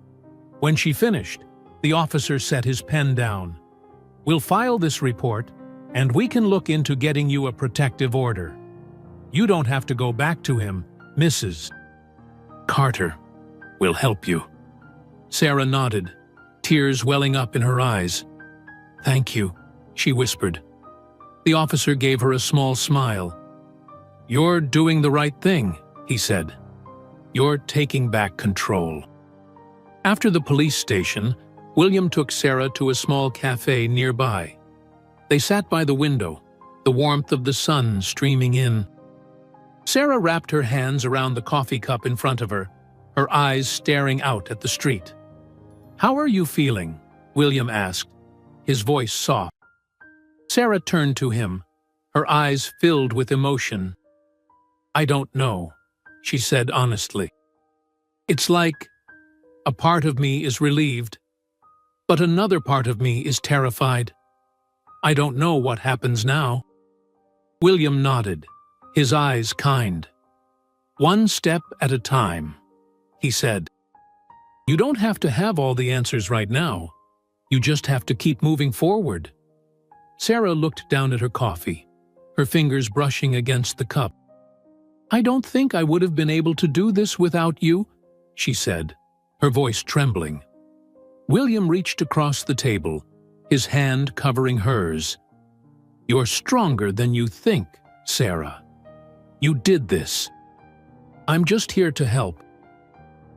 When she finished, the officer set his pen down. "We'll file this report, and we can look into getting you a protective order. You don't have to go back to him, Mrs. Carter will help you." Sarah nodded, tears welling up in her eyes. "Thank you," she whispered. The officer gave her a small smile. "You're doing the right thing," he said. "You're taking back control." After the police station, William took Sarah to a small cafe nearby. They sat by the window, the warmth of the sun streaming in. Sarah wrapped her hands around the coffee cup in front of her, her eyes staring out at the street. "How are you feeling?" William asked, his voice soft. Sarah turned to him, her eyes filled with emotion. "I don't know," she said honestly. "It's like a part of me is relieved, but another part of me is terrified. I don't know what happens now." William nodded, his eyes kind. "One step at a time," he said. "You don't have to have all the answers right now. You just have to keep moving forward." Sarah looked down at her coffee, her fingers brushing against the cup. "I don't think I would have been able to do this without you," she said, her voice trembling. William reached across the table, his hand covering hers. "You're stronger than you think, Sarah. You did this. I'm just here to help."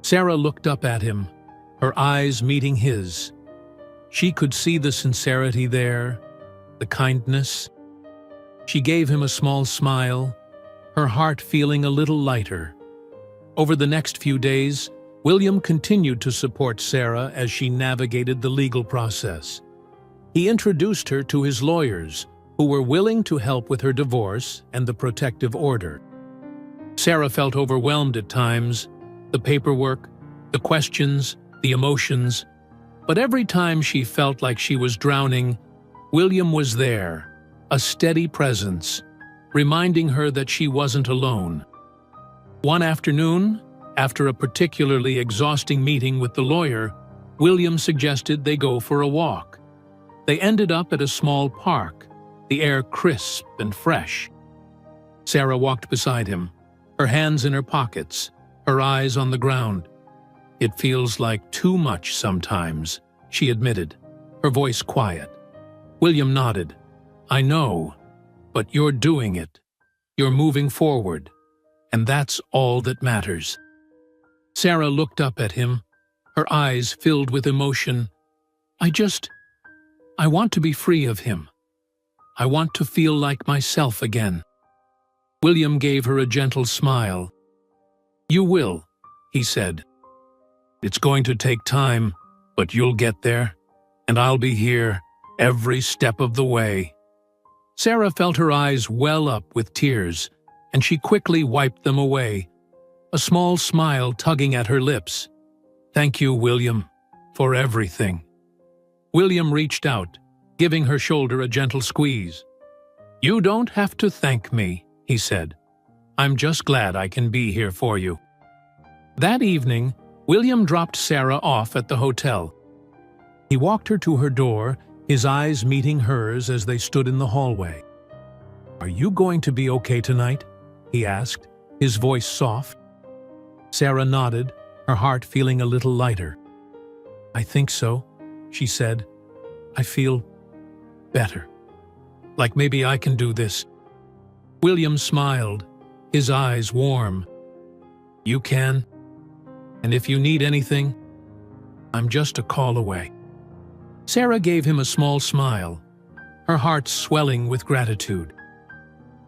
Sarah looked up at him, her eyes meeting his. She could see the sincerity there, the kindness. She gave him a small smile, her heart feeling a little lighter. Over the next few days, William continued to support Sarah as she navigated the legal process. He introduced her to his lawyers, who were willing to help with her divorce and the protective order. Sarah felt overwhelmed at times, the paperwork, the questions, the emotions, but every time she felt like she was drowning, William was there, a steady presence, reminding her that she wasn't alone. One afternoon, after a particularly exhausting meeting with the lawyer, William suggested they go for a walk. They ended up at a small park, the air crisp and fresh. Sarah walked beside him, her hands in her pockets, her eyes on the ground. "It feels like too much sometimes," she admitted, her voice quiet. William nodded. "I know, but you're doing it. You're moving forward, and that's all that matters." Sarah looked up at him, her eyes filled with emotion. I want to be free of him. I want to feel like myself again." William gave her a gentle smile. "You will," he said. "It's going to take time, but you'll get there, and I'll be here every step of the way." Sarah felt her eyes well up with tears, and she quickly wiped them away, a small smile tugging at her lips. "Thank you, William, for everything." William reached out, giving her shoulder a gentle squeeze. "You don't have to thank me," he said. "I'm just glad I can be here for you." That evening, William dropped Sarah off at the hotel. He walked her to her door, his eyes meeting hers as they stood in the hallway. "Are you going to be okay tonight?" he asked, his voice soft. Sarah nodded, her heart feeling a little lighter. "I think so," she said. "I feel better. Like maybe I can do this." William smiled, his eyes warm. "You can. And if you need anything, I'm just a call away." Sarah gave him a small smile, her heart swelling with gratitude.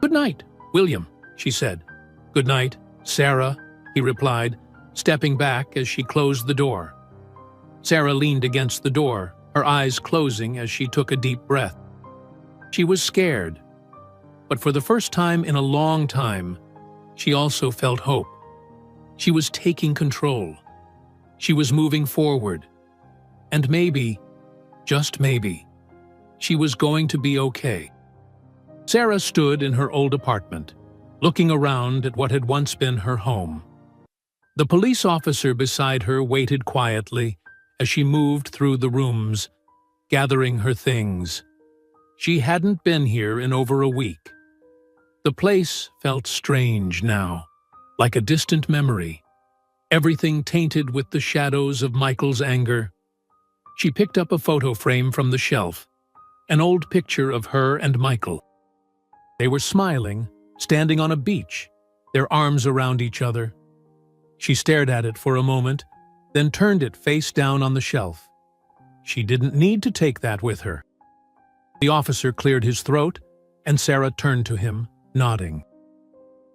"Good night, William," she said. "Good night, Sarah," he replied, stepping back as she closed the door. Sarah leaned against the door, her eyes closing as she took a deep breath. She was scared, but for the first time in a long time, she also felt hope. She was taking control. She was moving forward. And maybe, just maybe, she was going to be okay. Sarah stood in her old apartment, looking around at what had once been her home. The police officer beside her waited quietly as she moved through the rooms, gathering her things. She hadn't been here in over a week. The place felt strange now, like a distant memory, everything tainted with the shadows of Michael's anger. She picked up a photo frame from the shelf, an old picture of her and Michael. They were smiling, standing on a beach, their arms around each other. She stared at it for a moment, then turned it face down on the shelf. She didn't need to take that with her. The officer cleared his throat, and Sarah turned to him, nodding.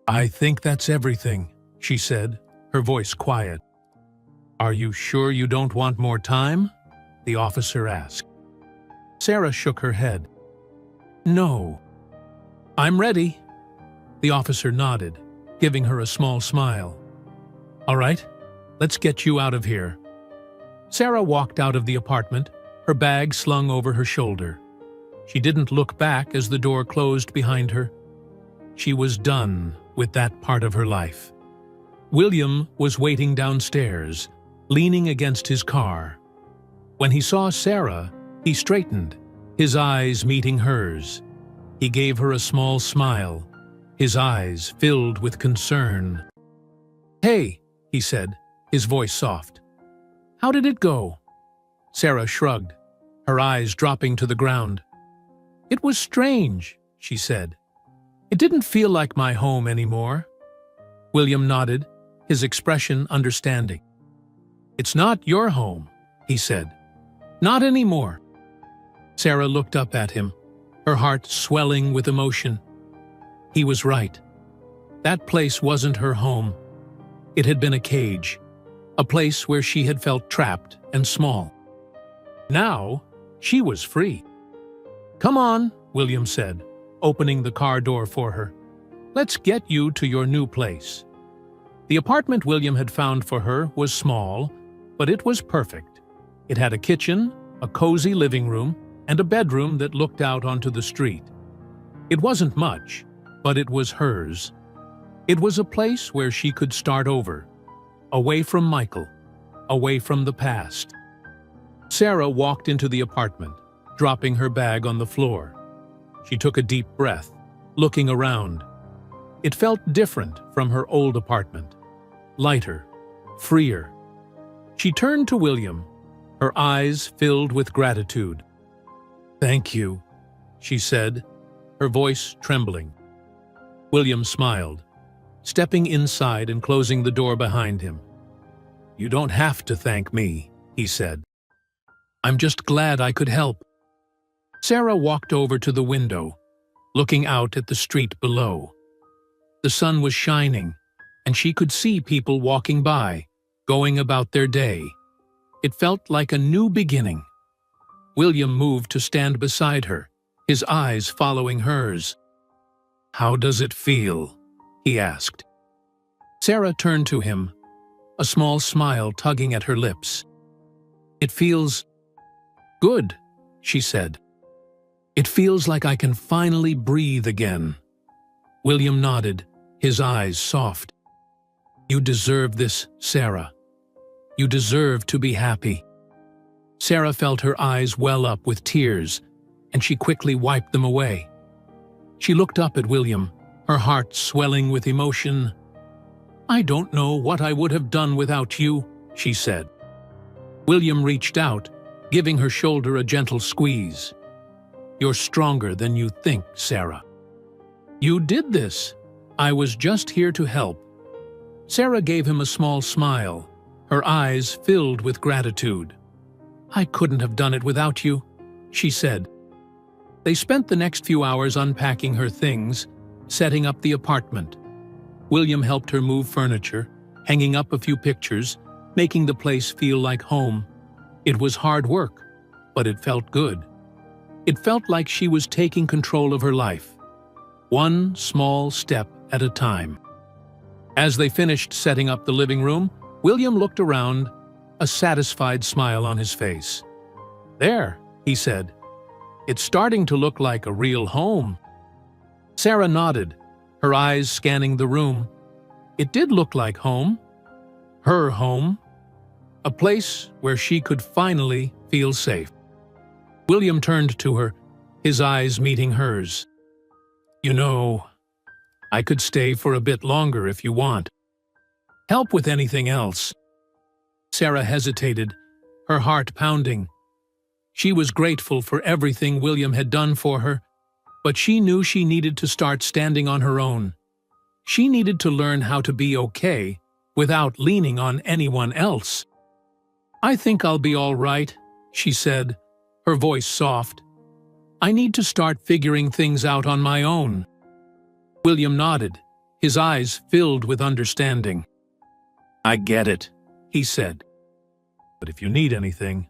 "I think that's everything," she said, her voice quiet. "Are you sure you don't want more time?" the officer asked. Sarah shook her head. "No." "I'm ready." The officer nodded, giving her a small smile. "All right, let's get you out of here." Sarah walked out of the apartment, her bag slung over her shoulder. She didn't look back as the door closed behind her. She was done with that part of her life. William was waiting downstairs, leaning against his car. When he saw Sarah, he straightened, his eyes meeting hers. He gave her a small smile, his eyes filled with concern. "Hey," he said, his voice soft. "How did it go?" Sarah shrugged, her eyes dropping to the ground. "It was strange," she said. "It didn't feel like my home anymore." William nodded, his expression understanding. "It's not your home," he said. "Not anymore." Sarah looked up at him, her heart swelling with emotion. He was right. That place wasn't her home. It had been a cage, a place where she had felt trapped and small. Now, she was free. "Come on," William said, opening the car door for her. "Let's get you to your new place." The apartment William had found for her was small, but it was perfect. It had a kitchen, a cozy living room, and a bedroom that looked out onto the street. It wasn't much, but it was hers. It was a place where she could start over, away from Michael, away from the past. Sarah walked into the apartment, dropping her bag on the floor. She took a deep breath, looking around. It felt different from her old apartment, lighter, freer. She turned to William, her eyes filled with gratitude. "Thank you," she said, her voice trembling. William smiled, stepping inside and closing the door behind him. "You don't have to thank me," he said. "I'm just glad I could help." Sarah walked over to the window, looking out at the street below. The sun was shining, and she could see people walking by, going about their day. It felt like a new beginning. William moved to stand beside her, his eyes following hers. "How does it feel?" he asked. Sarah turned to him, a small smile tugging at her lips. "It feels good," she said. "It feels like I can finally breathe again." William nodded, his eyes soft. "You deserve this, Sarah. You deserve to be happy." Sarah felt her eyes well up with tears, and she quickly wiped them away. She looked up at William, her heart swelling with emotion. "I don't know what I would have done without you," she said. William reached out, giving her shoulder a gentle squeeze. "You're stronger than you think, Sarah. You did this. I was just here to help." Sarah gave him a small smile, her eyes filled with gratitude. "I couldn't have done it without you," she said. They spent the next few hours unpacking her things, setting up the apartment. William helped her move furniture, hanging up a few pictures, making the place feel like home. It was hard work, but it felt good. It felt like she was taking control of her life, one small step at a time. As they finished setting up the living room, William looked around, a satisfied smile on his face. "There," he said. "It's starting to look like a real home." Sarah nodded, her eyes scanning the room. It did look like home. Her home. A place where she could finally feel safe. William turned to her, his eyes meeting hers. "You know, I could stay for a bit longer if you want. Help with anything else." Sarah hesitated, her heart pounding. She was grateful for everything William had done for her, but she knew she needed to start standing on her own. She needed to learn how to be okay without leaning on anyone else. "I think I'll be all right," she said, her voice soft. "I need to start figuring things out on my own." William nodded, his eyes filled with understanding. "I get it," he said. "But if you need anything,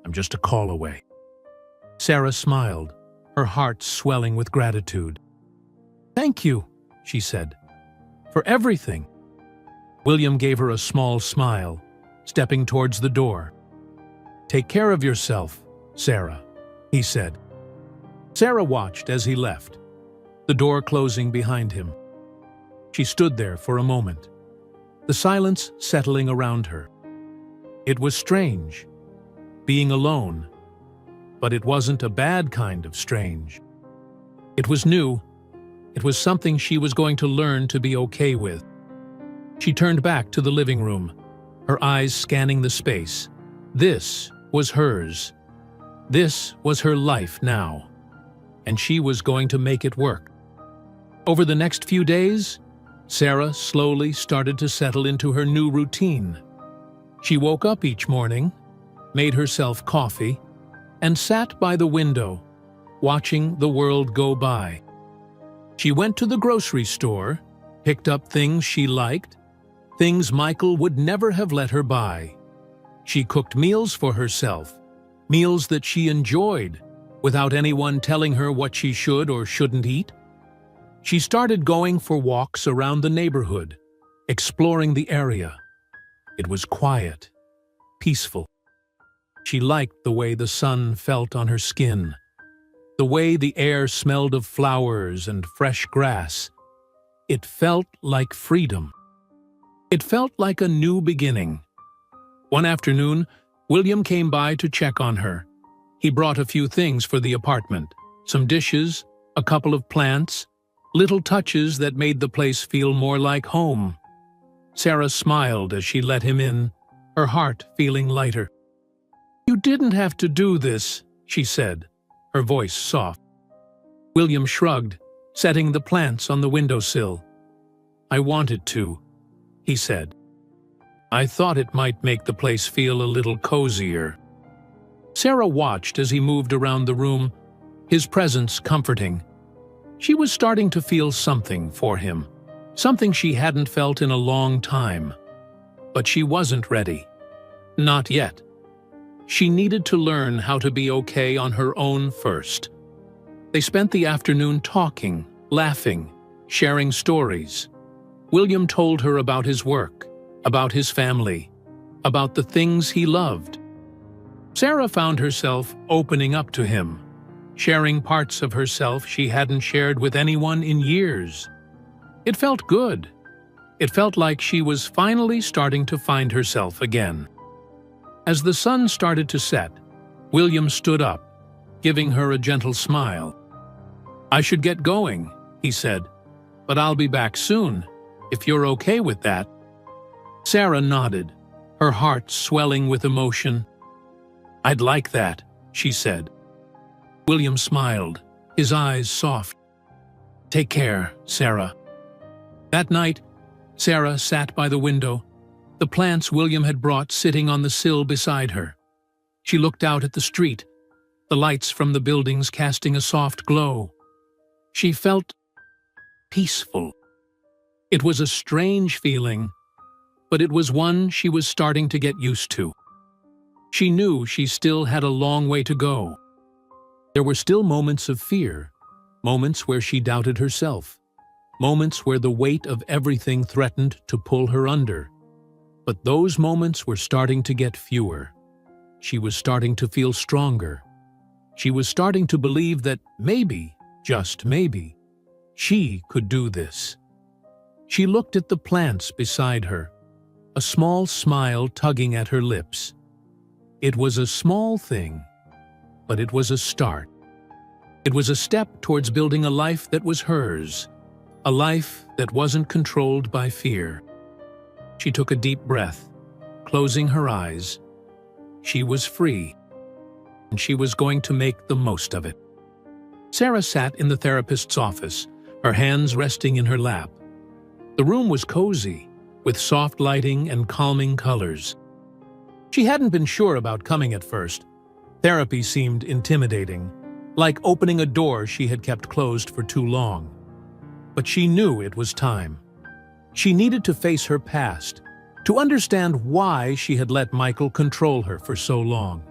I'm just a call away." Sarah smiled, her heart swelling with gratitude. "Thank you," she said, "for everything." William gave her a small smile, stepping towards the door. "Take care of yourself, Sarah," he said. Sarah watched as he left, the door closing behind him. She stood there for a moment, the silence settling around her. It was strange, being alone, but it wasn't a bad kind of strange. It was new. It was something she was going to learn to be okay with. She turned back to the living room, her eyes scanning the space. This was hers. This was her life now, and she was going to make it work. Over the next few days, Sarah slowly started to settle into her new routine. She woke up each morning, made herself coffee, and sat by the window, watching the world go by. She went to the grocery store, picked up things she liked, things Michael would never have let her buy. She cooked meals for herself, meals that she enjoyed, without anyone telling her what she should or shouldn't eat. She started going for walks around the neighborhood, exploring the area. It was quiet, peaceful. She liked the way the sun felt on her skin, the way the air smelled of flowers and fresh grass. It felt like freedom. It felt like a new beginning. One afternoon, William came by to check on her. He brought a few things for the apartment, some dishes, a couple of plants, little touches that made the place feel more like home. Sarah smiled as she let him in, her heart feeling lighter. "You didn't have to do this," she said, her voice soft. William shrugged, setting the plants on the windowsill. "I wanted to," he said. "I thought it might make the place feel a little cozier." Sarah watched as he moved around the room, his presence comforting. She was starting to feel something for him, something she hadn't felt in a long time. But she wasn't ready. Not yet. She needed to learn how to be okay on her own first. They spent the afternoon talking, laughing, sharing stories. William told her about his work, about his family, about the things he loved. Sarah found herself opening up to him, sharing parts of herself she hadn't shared with anyone in years. It felt good. It felt like she was finally starting to find herself again. As the sun started to set, William stood up, giving her a gentle smile. "I should get going," he said, "but I'll be back soon, if you're okay with that." Sarah nodded, her heart swelling with emotion. "I'd like that," she said. William smiled, his eyes soft. "Take care, Sarah." That night, Sarah sat by the window, the plants William had brought sitting on the sill beside her. She looked out at the street, the lights from the buildings casting a soft glow. She felt peaceful. It was a strange feeling, but it was one she was starting to get used to. She knew she still had a long way to go. There were still moments of fear, moments where she doubted herself, moments where the weight of everything threatened to pull her under. But those moments were starting to get fewer. She was starting to feel stronger. She was starting to believe that maybe, just maybe, she could do this. She looked at the plants beside her, a small smile tugging at her lips. It was a small thing, but it was a start. It was a step towards building a life that was hers, a life that wasn't controlled by fear. She took a deep breath, closing her eyes. She was free, and she was going to make the most of it. Sarah sat in the therapist's office, her hands resting in her lap. The room was cozy, with soft lighting and calming colors. She hadn't been sure about coming at first, Therapy seemed intimidating, like opening a door she had kept closed for too long. But she knew it was time. She needed to face her past, to understand why she had let Michael control her for so long.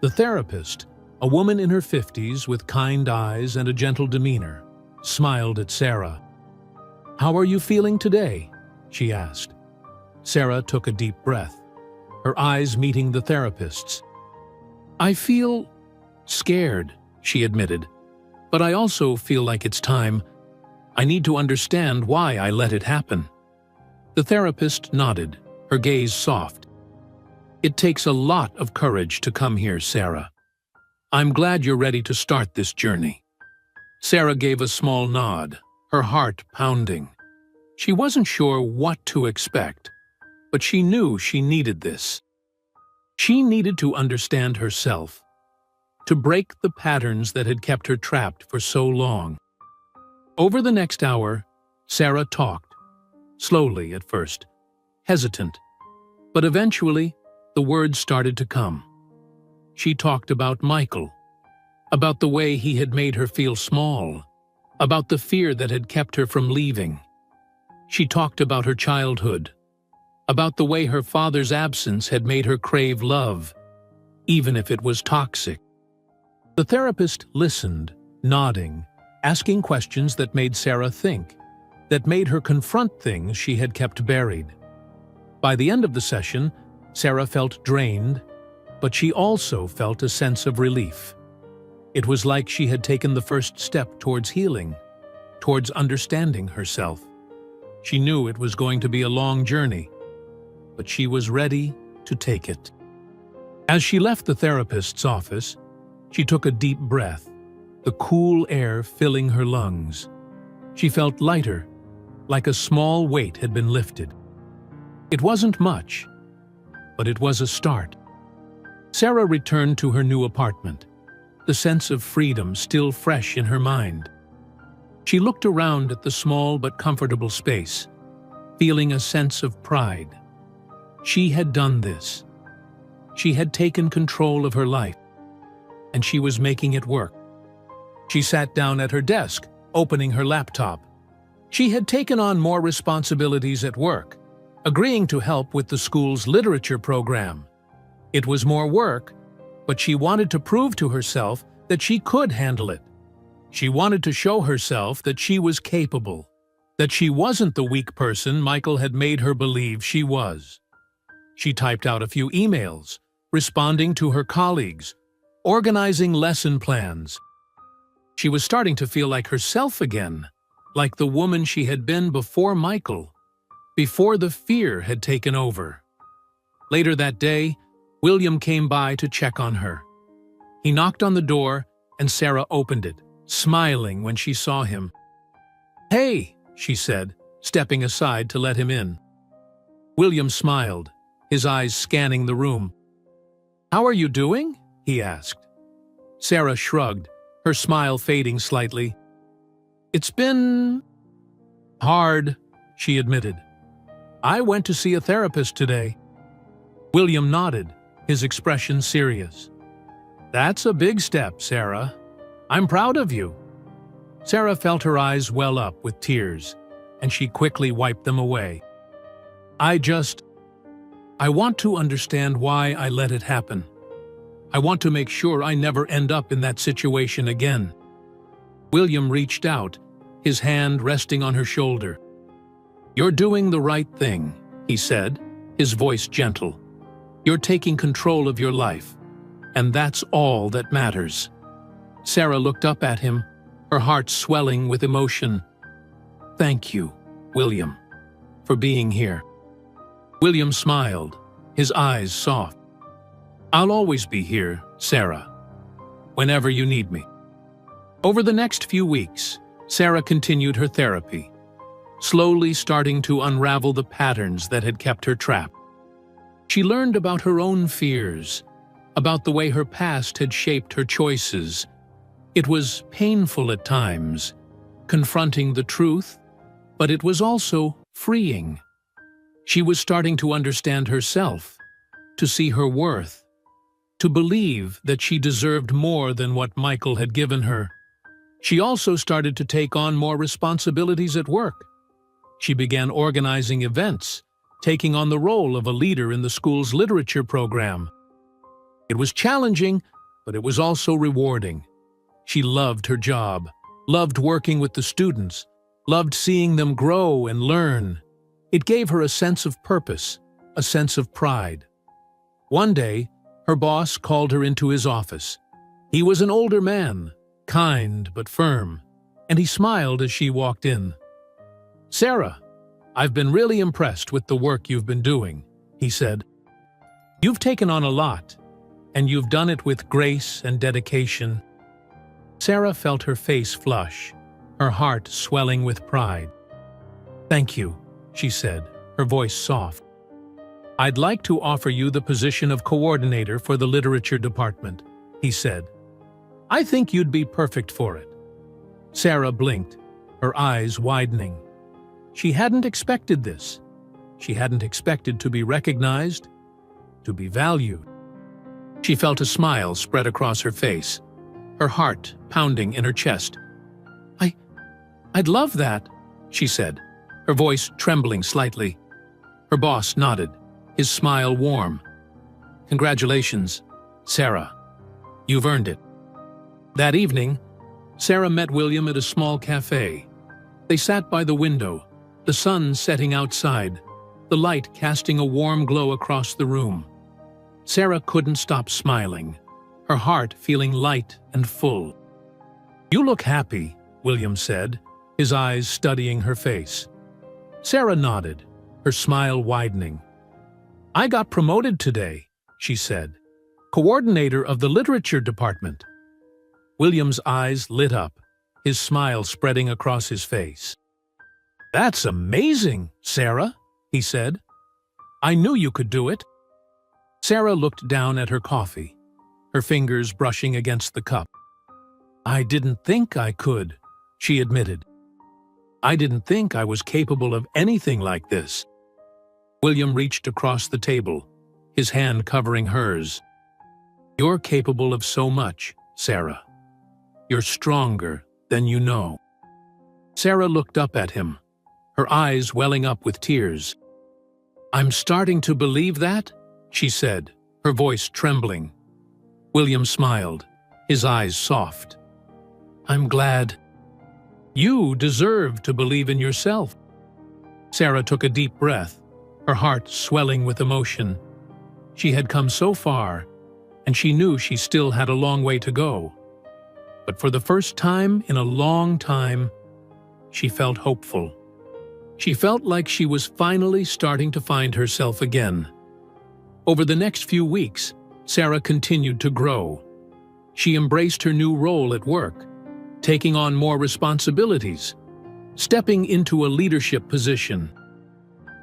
The therapist, a woman in her 50s with kind eyes and a gentle demeanor, smiled at Sarah. "How are you feeling today?" she asked. Sarah took a deep breath, her eyes meeting the therapist's. "I feel scared," she admitted, "but I also feel like it's time. I need to understand why I let it happen." The therapist nodded, her gaze soft. "It takes a lot of courage to come here, Sarah. I'm glad you're ready to start this journey." Sarah gave a small nod, her heart pounding. She wasn't sure what to expect, but she knew she needed this. She needed to understand herself, to break the patterns that had kept her trapped for so long. Over the next hour, Sarah talked, slowly at first, hesitant, but eventually the words started to come. She talked about Michael, about the way he had made her feel small, about the fear that had kept her from leaving. She talked about her childhood, about the way her father's absence had made her crave love, even if it was toxic. The therapist listened, nodding, asking questions that made Sarah think, that made her confront things she had kept buried. By the end of the session, Sarah felt drained, but she also felt a sense of relief. It was like she had taken the first step towards healing, towards understanding herself. She knew it was going to be a long journey, but she was ready to take it. As she left the therapist's office, she took a deep breath, the cool air filling her lungs. She felt lighter, like a small weight had been lifted. It wasn't much, but it was a start. Sarah returned to her new apartment, the sense of freedom still fresh in her mind. She looked around at the small but comfortable space, feeling a sense of pride. She had done this. She had taken control of her life, and she was making it work. She sat down at her desk, opening her laptop. She had taken on more responsibilities at work, agreeing to help with the school's literature program. It was more work, but she wanted to prove to herself that she could handle it. She wanted to show herself that she was capable, that she wasn't the weak person Michael had made her believe she was. She typed out a few emails, responding to her colleagues, organizing lesson plans. She was starting to feel like herself again, like the woman she had been before Michael, before the fear had taken over. Later that day, William came by to check on her. He knocked on the door, and Sarah opened it, smiling when she saw him. "Hey," she said, stepping aside to let him in. William smiled, his eyes scanning the room. "How are you doing?" he asked. Sarah shrugged, her smile fading slightly. "It's been hard," she admitted. "I went to see a therapist today." William nodded, his expression serious. "That's a big step, Sarah. I'm proud of you." Sarah felt her eyes well up with tears, and she quickly wiped them away. I want to understand why I let it happen. I want to make sure I never end up in that situation again." William reached out, his hand resting on her shoulder. "You're doing the right thing," he said, his voice gentle. "You're taking control of your life, and that's all that matters." Sarah looked up at him, her heart swelling with emotion. "Thank you, William, for being here." William smiled, his eyes soft. "I'll always be here, Sarah, whenever you need me." Over the next few weeks, Sarah continued her therapy, slowly starting to unravel the patterns that had kept her trapped. She learned about her own fears, about the way her past had shaped her choices. It was painful at times, confronting the truth, but it was also freeing. She was starting to understand herself, to see her worth, to believe that she deserved more than what Michael had given her. She also started to take on more responsibilities at work. She began organizing events, taking on the role of a leader in the school's literature program. It was challenging, but it was also rewarding. She loved her job, loved working with the students, loved seeing them grow and learn. It gave her a sense of purpose, a sense of pride. One day, her boss called her into his office. He was an older man, kind but firm, and he smiled as she walked in. "Sarah, I've been really impressed with the work you've been doing," he said. "You've taken on a lot, and you've done it with grace and dedication." Sarah felt her face flush, her heart swelling with pride. "Thank you," she said, her voice soft. "I'd like to offer you the position of coordinator for the literature department," he said. "I think you'd be perfect for it." Sarah blinked, her eyes widening. She hadn't expected this. She hadn't expected to be recognized, to be valued. She felt a smile spread across her face, her heart pounding in her chest. I'd love that," she said, her voice trembling slightly. Her boss nodded, his smile warm. "Congratulations, Sarah. You've earned it." That evening, Sarah met William at a small cafe. They sat by the window, the sun setting outside, the light casting a warm glow across the room. Sarah couldn't stop smiling, her heart feeling light and full. "You look happy," William said, his eyes studying her face. Sarah nodded, her smile widening. "I got promoted today," she said. "Coordinator of the literature department." William's eyes lit up, his smile spreading across his face. "That's amazing, Sarah," he said. "I knew you could do it." Sarah looked down at her coffee, her fingers brushing against the cup. "I didn't think I could," she admitted. "I didn't think I was capable of anything like this." William reached across the table, his hand covering hers. "You're capable of so much, Sarah. You're stronger than you know." Sarah looked up at him, her eyes welling up with tears. "I'm starting to believe that," she said, her voice trembling. William smiled, his eyes soft. "I'm glad. You deserve to believe in yourself." Sarah took a deep breath, her heart swelling with emotion. She had come so far, and she knew she still had a long way to go. But for the first time in a long time, she felt hopeful. She felt like she was finally starting to find herself again. Over the next few weeks, Sarah continued to grow. She embraced her new role at work, taking on more responsibilities, stepping into a leadership position.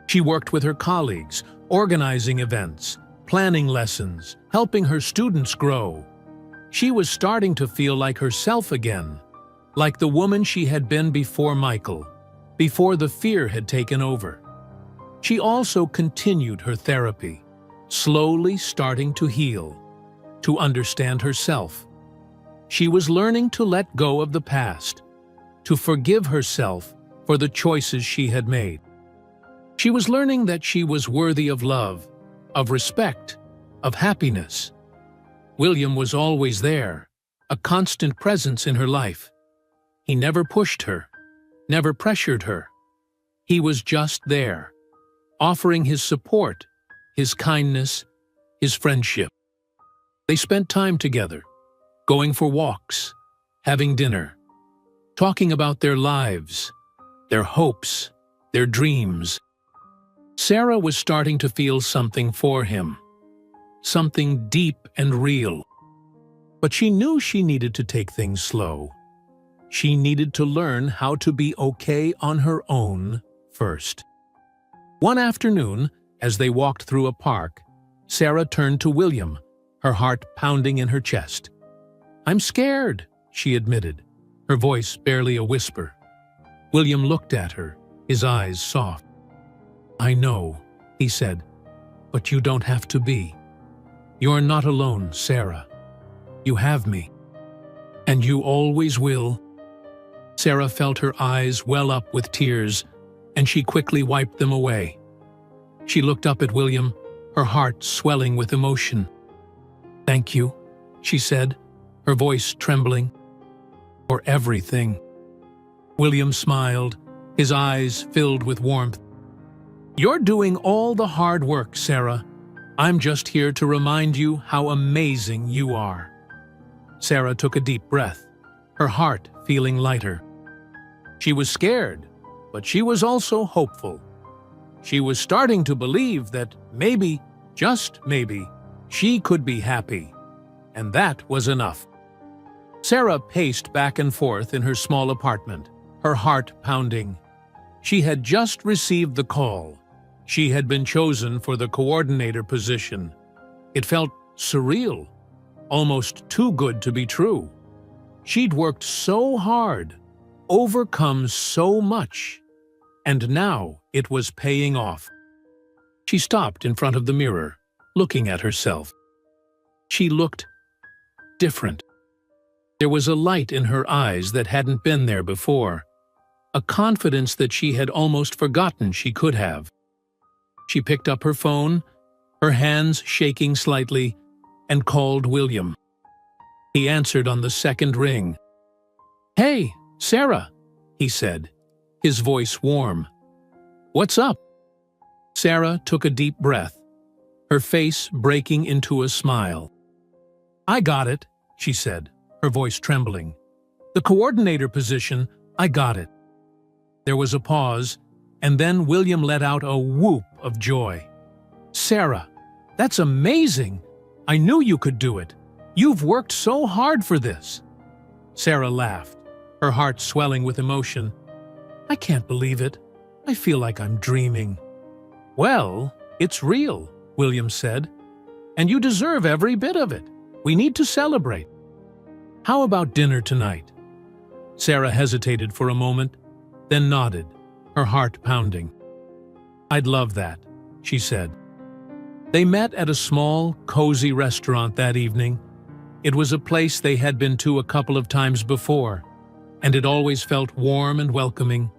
She worked with her colleagues, organizing events, planning lessons, helping her students grow. She was starting to feel like herself again, like the woman she had been before Michael, before the fear had taken over. She also continued her therapy, slowly starting to heal, to understand herself. She was learning to let go of the past, to forgive herself for the choices she had made. She was learning that she was worthy of love, of respect, of happiness. William was always there, a constant presence in her life. He never pushed her, never pressured her. He was just there, offering his support, his kindness, his friendship. They spent time together, going for walks, having dinner, talking about their lives, their hopes, their dreams. Sarah was starting to feel something for him, something deep and real. But she knew she needed to take things slow. She needed to learn how to be okay on her own first. One afternoon, as they walked through a park, Sarah turned to William, her heart pounding in her chest. "I'm scared," she admitted, her voice barely a whisper. William looked at her, his eyes soft. "I know," he said, "but you don't have to be. You're not alone, Sarah. You have me. And you always will. Sarah felt her eyes well up with tears, and she quickly wiped them away. She looked up at William, her heart swelling with emotion. "Thank you," she said, her voice trembling, "for everything." William smiled, his eyes filled with warmth. "You're doing all the hard work, Sarah. I'm just here to remind you how amazing you are." Sarah took a deep breath, her heart feeling lighter. She was scared, but she was also hopeful. She was starting to believe that maybe, just maybe, she could be happy. And that was enough. Sarah paced back and forth in her small apartment, her heart pounding. She had just received the call. She had been chosen for the coordinator position. It felt surreal, almost too good to be true. She'd worked so hard, overcome so much, and now it was paying off. She stopped in front of the mirror, looking at herself. She looked different. There was a light in her eyes that hadn't been there before, a confidence that she had almost forgotten she could have. She picked up her phone, her hands shaking slightly, and called William. He answered on the second ring. "Hey, Sarah," he said, his voice warm. "What's up?" Sarah took a deep breath, her face breaking into a smile. "I got it," she said, her voice trembling. "The coordinator position, I got it." There was a pause, and then William let out a whoop of joy. "Sarah, that's amazing! I knew you could do it. You've worked so hard for this." Sarah laughed, her heart swelling with emotion. "I can't believe it. I feel like I'm dreaming." "Well, it's real," William said. "And you deserve every bit of it. We need to celebrate. How about dinner tonight?" Sarah hesitated for a moment, then nodded, her heart pounding. "I'd love that," she said. They met at a small, cozy restaurant that evening. It was a place they had been to a couple of times before, and it always felt warm and welcoming.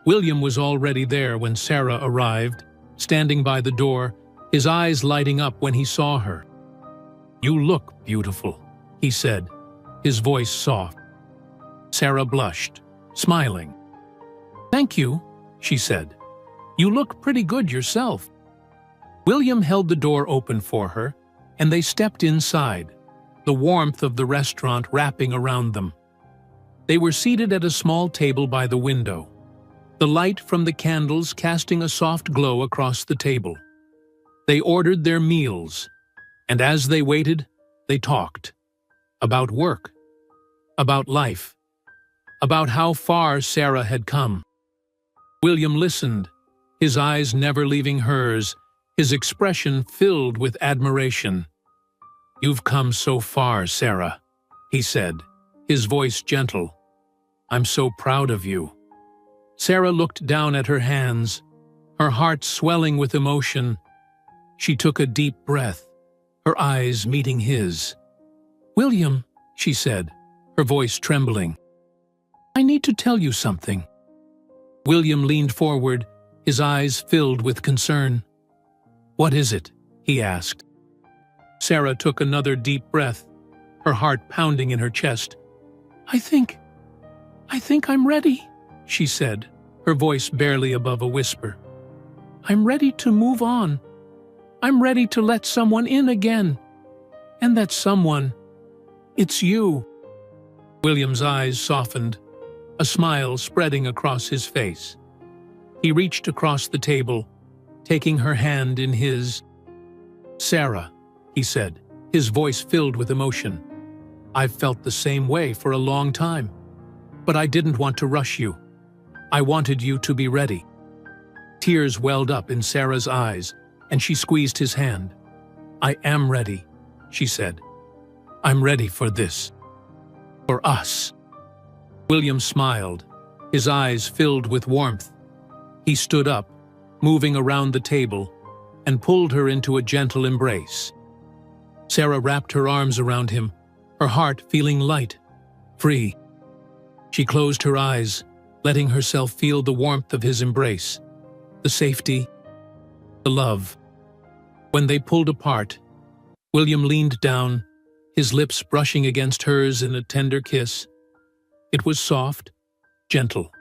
William was already there when Sarah arrived, standing by the door, his eyes lighting up when he saw her. "You look beautiful," he said, his voice soft. Sarah blushed, smiling. "Thank you," she said. "You look pretty good yourself." William held the door open for her, and they stepped inside, the warmth of the restaurant wrapping around them. They were seated at a small table by the window, the light from the candles casting a soft glow across the table. They ordered their meals, and as they waited, they talked. About work, about life, about how far Sarah had come. William listened, his eyes never leaving hers, his expression filled with admiration. "You've come so far, Sarah," he said, his voice gentle. "I'm so proud of you." Sarah looked down at her hands, her heart swelling with emotion. She took a deep breath, her eyes meeting his. "William," she said, her voice trembling, "I need to tell you something." William leaned forward, his eyes filled with concern. "What is it?" he asked. Sarah took another deep breath, her heart pounding in her chest. I think I'm ready," she said, her voice barely above a whisper. "I'm ready to move on. I'm ready to let someone in again. And that someone, it's you." William's eyes softened, a smile spreading across his face. He reached across the table, taking her hand in his. "Sarah," he said, his voice filled with emotion. "I've felt the same way for a long time, but I didn't want to rush you. I wanted you to be ready." Tears welled up in Sarah's eyes, and she squeezed his hand. "I am ready," she said. "I'm ready for this. For us." William smiled, his eyes filled with warmth. He stood up, moving around the table, and pulled her into a gentle embrace. Sarah wrapped her arms around him, her heart feeling light, free. She closed her eyes, letting herself feel the warmth of his embrace, the safety, the love. When they pulled apart, William leaned down, his lips brushing against hers in a tender kiss. It was soft, gentle,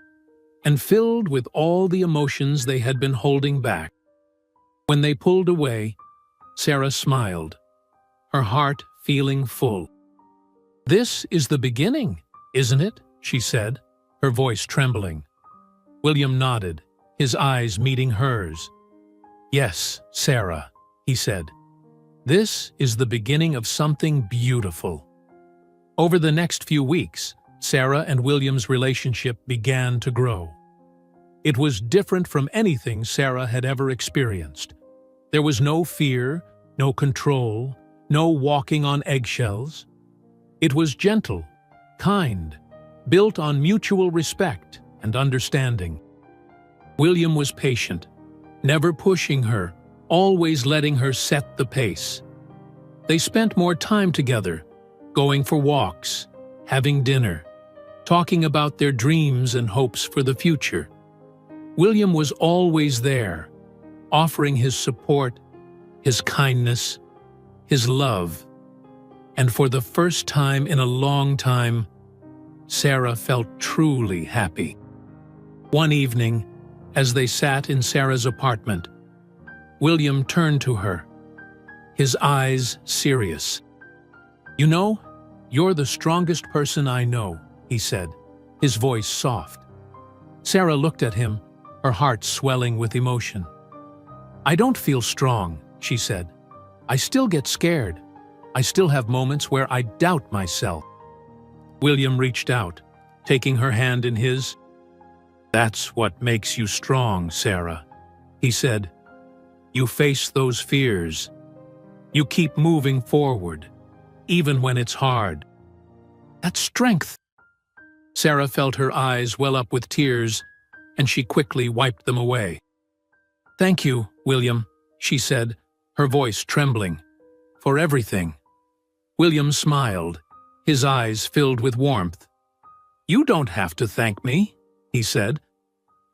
and filled with all the emotions they had been holding back. When they pulled away, Sarah smiled, her heart feeling full. "This is the beginning, isn't it?" she said, her voice trembling. William nodded, his eyes meeting hers. "Yes, Sarah," he said. "This is the beginning of something beautiful." Over the next few weeks, Sarah and William's relationship began to grow. It was different from anything Sarah had ever experienced. There was no fear, no control, no walking on eggshells. It was gentle, kind, built on mutual respect and understanding. William was patient, never pushing her, always letting her set the pace. They spent more time together, going for walks, having dinner, talking about their dreams and hopes for the future. William was always there, offering his support, his kindness, his love. And for the first time in a long time, Sarah felt truly happy. One evening, as they sat in Sarah's apartment, William turned to her, his eyes serious. "You know, you're the strongest person I know," he said, his voice soft. Sarah looked at him, her heart swelling with emotion. "I don't feel strong," she said. "I still get scared. I still have moments where I doubt myself." William reached out, taking her hand in his. "That's what makes you strong, Sarah," he said. "You face those fears. You keep moving forward, even when it's hard. That's strength." Sarah felt her eyes well up with tears, and she quickly wiped them away. "Thank you, William," she said, her voice trembling, "for everything." William smiled, his eyes filled with warmth. "You don't have to thank me," he said.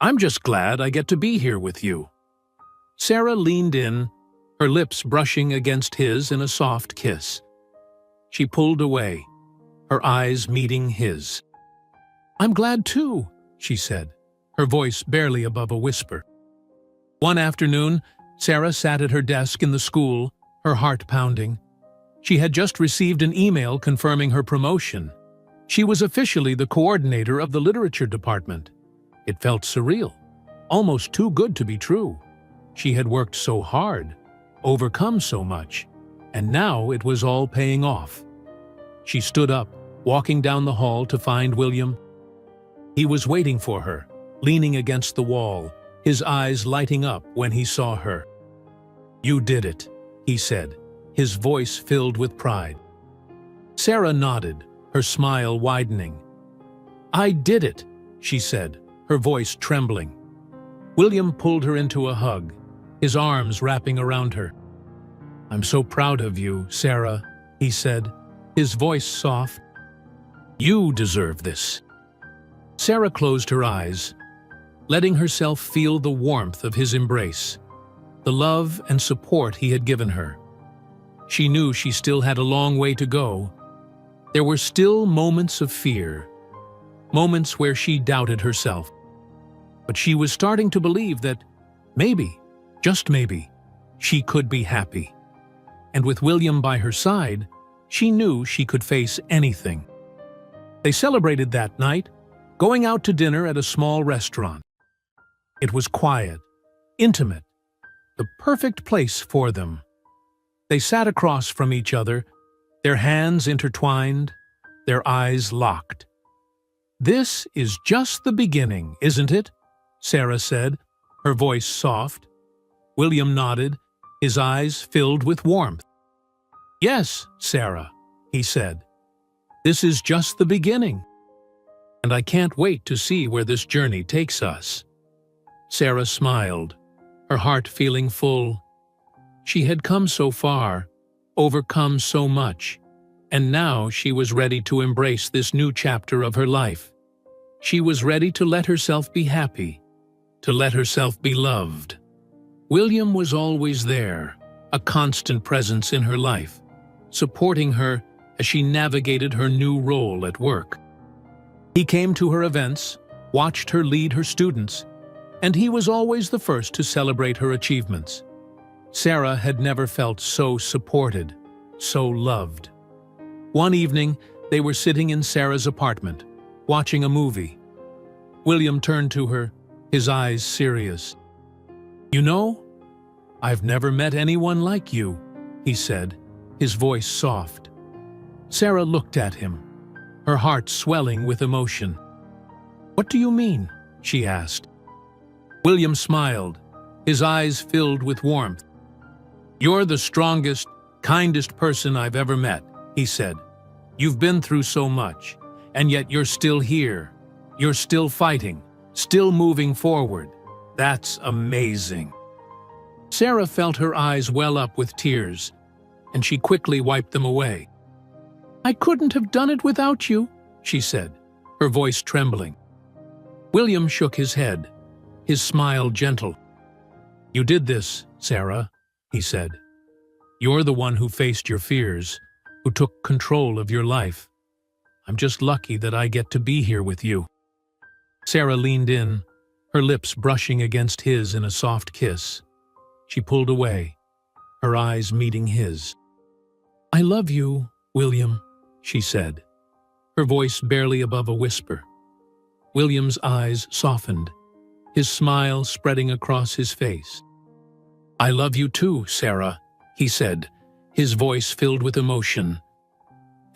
"I'm just glad I get to be here with you." Sarah leaned in, her lips brushing against his in a soft kiss. She pulled away, her eyes meeting his. "I'm glad too," she said, her voice barely above a whisper. One afternoon, Sarah sat at her desk in the school, her heart pounding. She had just received an email confirming her promotion. She was officially the coordinator of the literature department. It felt surreal, almost too good to be true. She had worked so hard, overcome so much, and now it was all paying off. She stood up, walking down the hall to find William. He was waiting for her, leaning against the wall, his eyes lighting up when he saw her. "You did it," he said, his voice filled with pride. Sarah nodded, her smile widening. "I did it," she said, her voice trembling. William pulled her into a hug, his arms wrapping around her. "I'm so proud of you, Sarah," he said, his voice soft. "You deserve this." Sarah closed her eyes, letting herself feel the warmth of his embrace, the love and support he had given her. She knew she still had a long way to go. There were still moments of fear, moments where she doubted herself. But she was starting to believe that maybe, just maybe, she could be happy. And with William by her side, she knew she could face anything. They celebrated that night, going out to dinner at a small restaurant. It was quiet, intimate, the perfect place for them. They sat across from each other, their hands intertwined, their eyes locked. "This is just the beginning, isn't it?" Sarah said, her voice soft. William nodded, his eyes filled with warmth. "Yes, Sarah," he said. "This is just the beginning. And I can't wait to see where this journey takes us." Sarah smiled, her heart feeling full. She had come so far, overcome so much, and now she was ready to embrace this new chapter of her life. She was ready to let herself be happy, to let herself be loved. William was always there, a constant presence in her life, supporting her as she navigated her new role at work. He came to her events, watched her lead her students, and he was always the first to celebrate her achievements. Sarah had never felt so supported, so loved. One evening, they were sitting in Sarah's apartment, watching a movie. William turned to her, his eyes serious. "You know, I've never met anyone like you," he said, his voice soft. Sarah looked at him, her heart swelling with emotion. "What do you mean?" she asked. William smiled, his eyes filled with warmth. "You're the strongest, kindest person I've ever met," he said. "You've been through so much, and yet you're still here. You're still fighting, still moving forward. That's amazing." Sarah felt her eyes well up with tears, and she quickly wiped them away. "I couldn't have done it without you," she said, her voice trembling. William shook his head, his smile gentle. "You did this, Sarah," he said. "You're the one who faced your fears, who took control of your life. I'm just lucky that I get to be here with you." Sarah leaned in, her lips brushing against his in a soft kiss. She pulled away, her eyes meeting his. "I love you, William," she said, her voice barely above a whisper. William's eyes softened, his smile spreading across his face. "I love you too, Sarah," he said, his voice filled with emotion.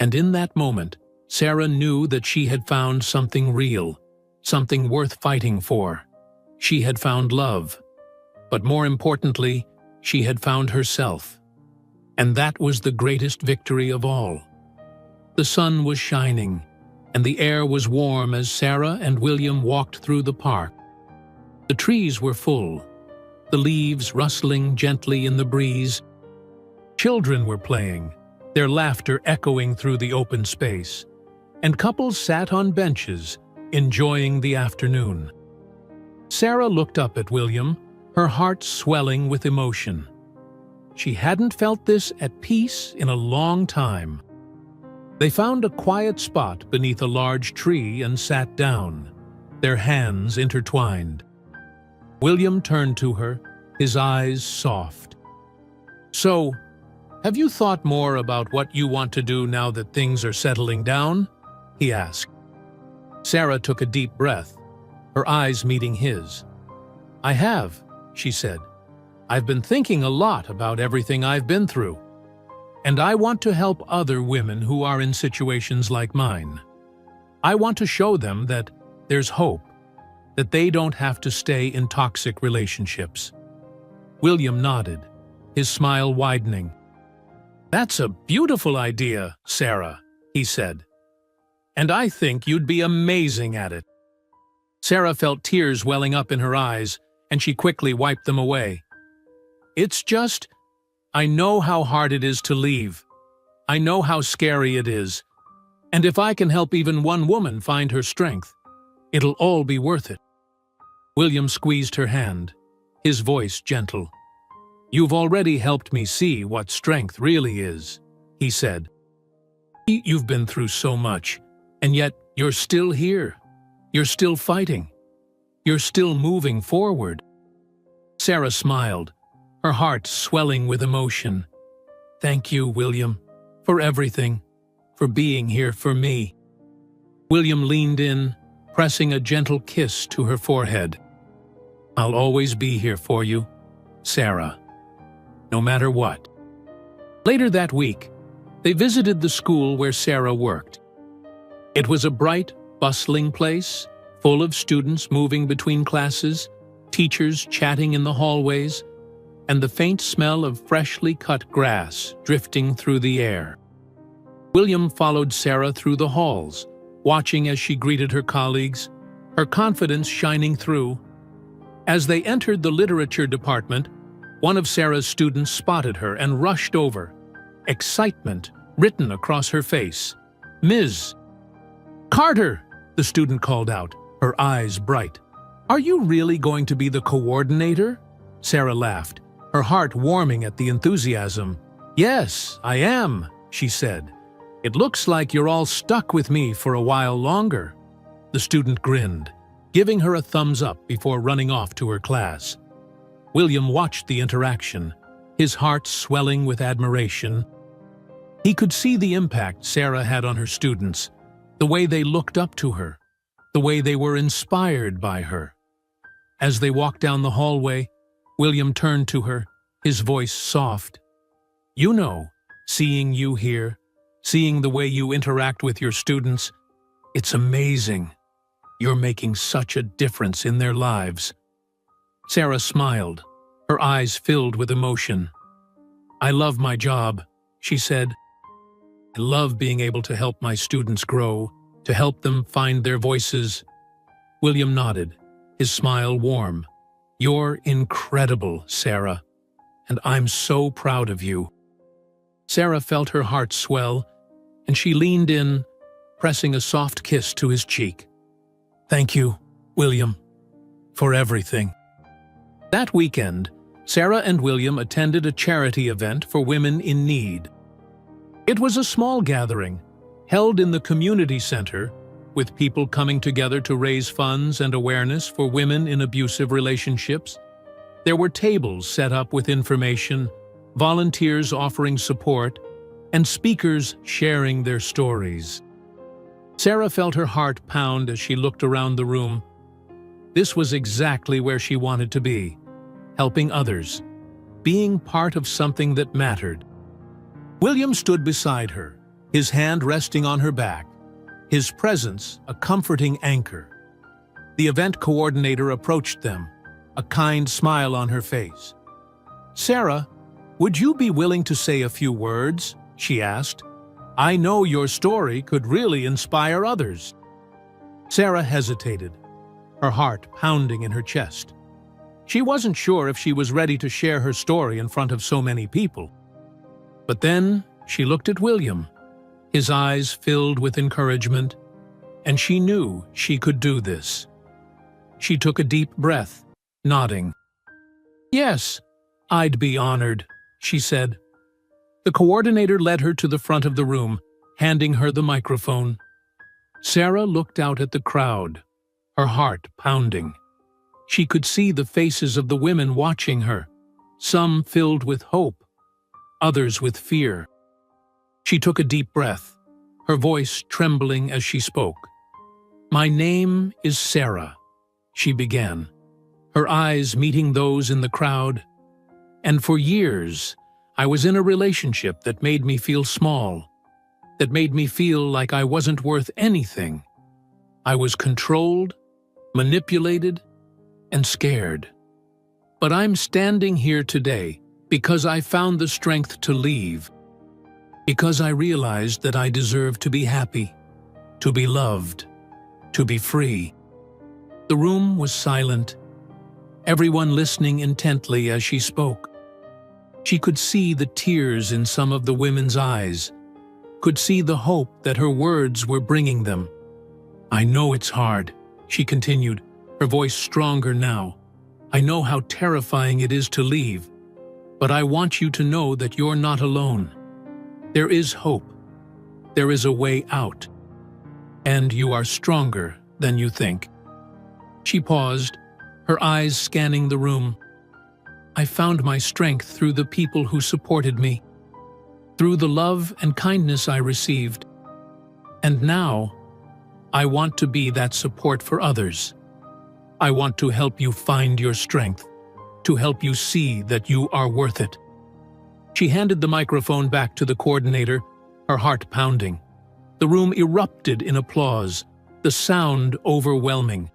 And in that moment, Sarah knew that she had found something real, something worth fighting for. She had found love. But more importantly, she had found herself. And that was the greatest victory of all. The sun was shining, and the air was warm as Sarah and William walked through the park. The trees were full, the leaves rustling gently in the breeze. Children were playing, their laughter echoing through the open space, and couples sat on benches, enjoying the afternoon. Sarah looked up at William, her heart swelling with emotion. She hadn't felt this at peace in a long time. They found a quiet spot beneath a large tree and sat down, their hands intertwined. William turned to her, his eyes soft. "So, have you thought more about what you want to do now that things are settling down?" he asked. Sarah took a deep breath, her eyes meeting his. "I have," she said. "I've been thinking a lot about everything I've been through. And I want to help other women who are in situations like mine. I want to show them that there's hope, that they don't have to stay in toxic relationships." William nodded, his smile widening. "That's a beautiful idea, Sarah," he said. "And I think you'd be amazing at it." Sarah felt tears welling up in her eyes, and she quickly wiped them away. "It's just, I know how hard it is to leave. I know how scary it is. And if I can help even one woman find her strength, it'll all be worth it." William squeezed her hand, his voice gentle. "You've already helped me see what strength really is," he said. "You've been through so much, and yet you're still here. You're still fighting. You're still moving forward." Sarah smiled, her heart swelling with emotion. "Thank you, William, for everything, for being here for me." William leaned in, pressing a gentle kiss to her forehead. "I'll always be here for you, Sarah, no matter what." Later that week, they visited the school where Sarah worked. It was a bright, bustling place, full of students moving between classes, teachers chatting in the hallways, and the faint smell of freshly cut grass drifting through the air. William followed Sarah through the halls, watching as she greeted her colleagues, her confidence shining through. As they entered the literature department, one of Sarah's students spotted her and rushed over. excitement written across her face. "Ms. Carter!" the student called out, her eyes bright. "Are you really going to be the coordinator?" Sarah laughed, her heart warming at the enthusiasm. "Yes, I am," she said. "It looks like you're all stuck with me for a while longer." The student grinned, giving her a thumbs up before running off to her class. William watched the interaction, his heart swelling with admiration. He could see the impact Sarah had on her students, the way they looked up to her, the way they were inspired by her. As they walked down the hallway, William turned to her, his voice soft. "You know, seeing you here, seeing the way you interact with your students, it's amazing. You're making such a difference in their lives." Sarah smiled, her eyes filled with emotion. "I love my job," she said. "I love being able to help my students grow, to help them find their voices." William nodded, his smile warm. "You're incredible, Sarah, and I'm so proud of you." Sarah felt her heart swell, and she leaned in, pressing a soft kiss to his cheek. "Thank you, William, for everything." That weekend, Sarah and William attended a charity event for women in need. It was a small gathering, held in the community center, with people coming together to raise funds and awareness for women in abusive relationships. There were tables set up with information, volunteers offering support, and speakers sharing their stories. Sarah felt her heart pound as she looked around the room. This was exactly where she wanted to be, helping others, being part of something that mattered. William stood beside her, his hand resting on her back, his presence a comforting anchor. The event coordinator approached them, a kind smile on her face. "Sarah, would you be willing to say a few words?" she asked. "I know your story could really inspire others." Sarah hesitated, her heart pounding in her chest. She wasn't sure if she was ready to share her story in front of so many people. But then she looked at William, his eyes filled with encouragement, and she knew she could do this. She took a deep breath, nodding. "Yes, I'd be honored," she said. The coordinator led her to the front of the room, handing her the microphone. Sarah looked out at the crowd, her heart pounding. She could see the faces of the women watching her, some filled with hope, others with fear. She took a deep breath, her voice trembling as she spoke. "My name is Sarah," she began, her eyes meeting those in the crowd. "And for years, I was in a relationship that made me feel small, that made me feel like I wasn't worth anything. I was controlled, manipulated, and scared. But I'm standing here today because I found the strength to leave, because I realized that I deserve to be happy, to be loved, to be free." The room was silent, everyone listening intently as she spoke. She could see the tears in some of the women's eyes, could see the hope that her words were bringing them. "I know it's hard," she continued, her voice stronger now. "I know how terrifying it is to leave, but I want you to know that you're not alone. There is hope. There is a way out. And you are stronger than you think." She paused, her eyes scanning the room. "I found my strength through the people who supported me, through the love and kindness I received. And now, I want to be that support for others. I want to help you find your strength, to help you see that you are worth it." She handed the microphone back to the coordinator, her heart pounding. The room erupted in applause, the sound overwhelming.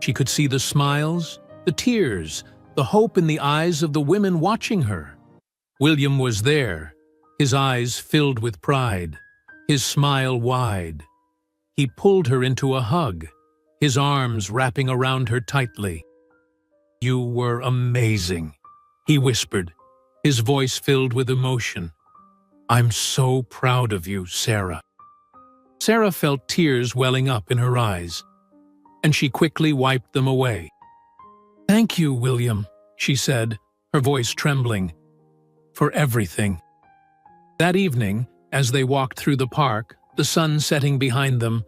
She could see the smiles, the tears, the hope in the eyes of the women watching her. William was there, his eyes filled with pride, his smile wide. He pulled her into a hug, his arms wrapping around her tightly. "You were amazing," he whispered, his voice filled with emotion. I'm so proud of you, Sarah." Sarah felt tears welling up in her eyes, and she quickly wiped them away. "Thank you, William," she said, her voice trembling, "for everything." That evening, as they walked through the park, the sun setting behind them,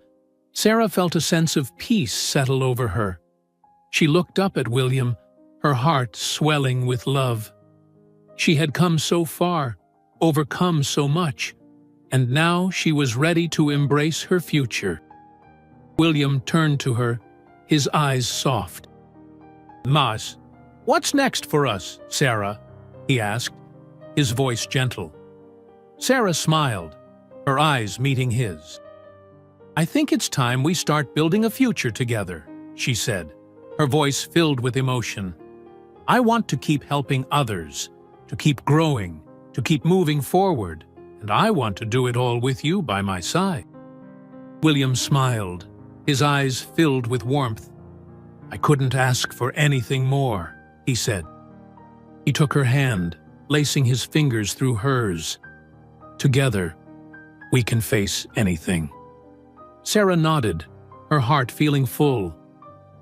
Sarah felt a sense of peace settle over her. She looked up at William, her heart swelling with love. She had come so far, overcome so much, and now she was ready to embrace her future. William turned to her, his eyes soft. "Mas, what's next for us, Sarah?" he asked, his voice gentle. Sarah smiled, her eyes meeting his. "I think it's time we start building a future together," she said, her voice filled with emotion. "I want to keep helping others, to keep growing, to keep moving forward, and I want to do it all with you by my side." William smiled, his eyes filled with warmth. "I couldn't ask for anything more," he said. He took her hand, lacing his fingers through hers. "Together, we can face anything." Sarah nodded, her heart feeling full.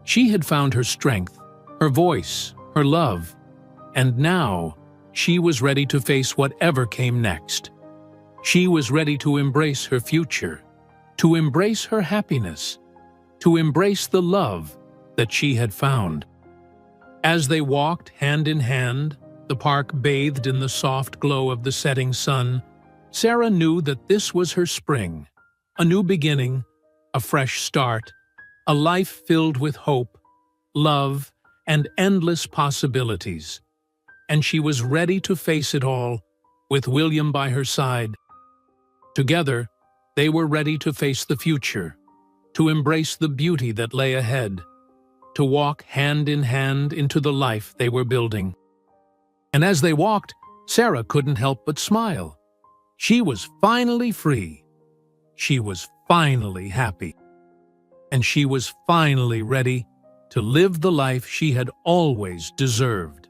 She had found her strength, her voice, her love, and now she was ready to face whatever came next. She was ready to embrace her future, to embrace her happiness, to embrace the love that she had found. As they walked hand in hand, the park bathed in the soft glow of the setting sun, Sarah knew that this was her spring, a new beginning, a fresh start, a life filled with hope, love, and endless possibilities. And she was ready to face it all, with William by her side. Together, they were ready to face the future, to embrace the beauty that lay ahead, to walk hand in hand into the life they were building. And as they walked, Sarah couldn't help but smile. She was finally free. She was finally happy. And she was finally ready to live the life she had always deserved.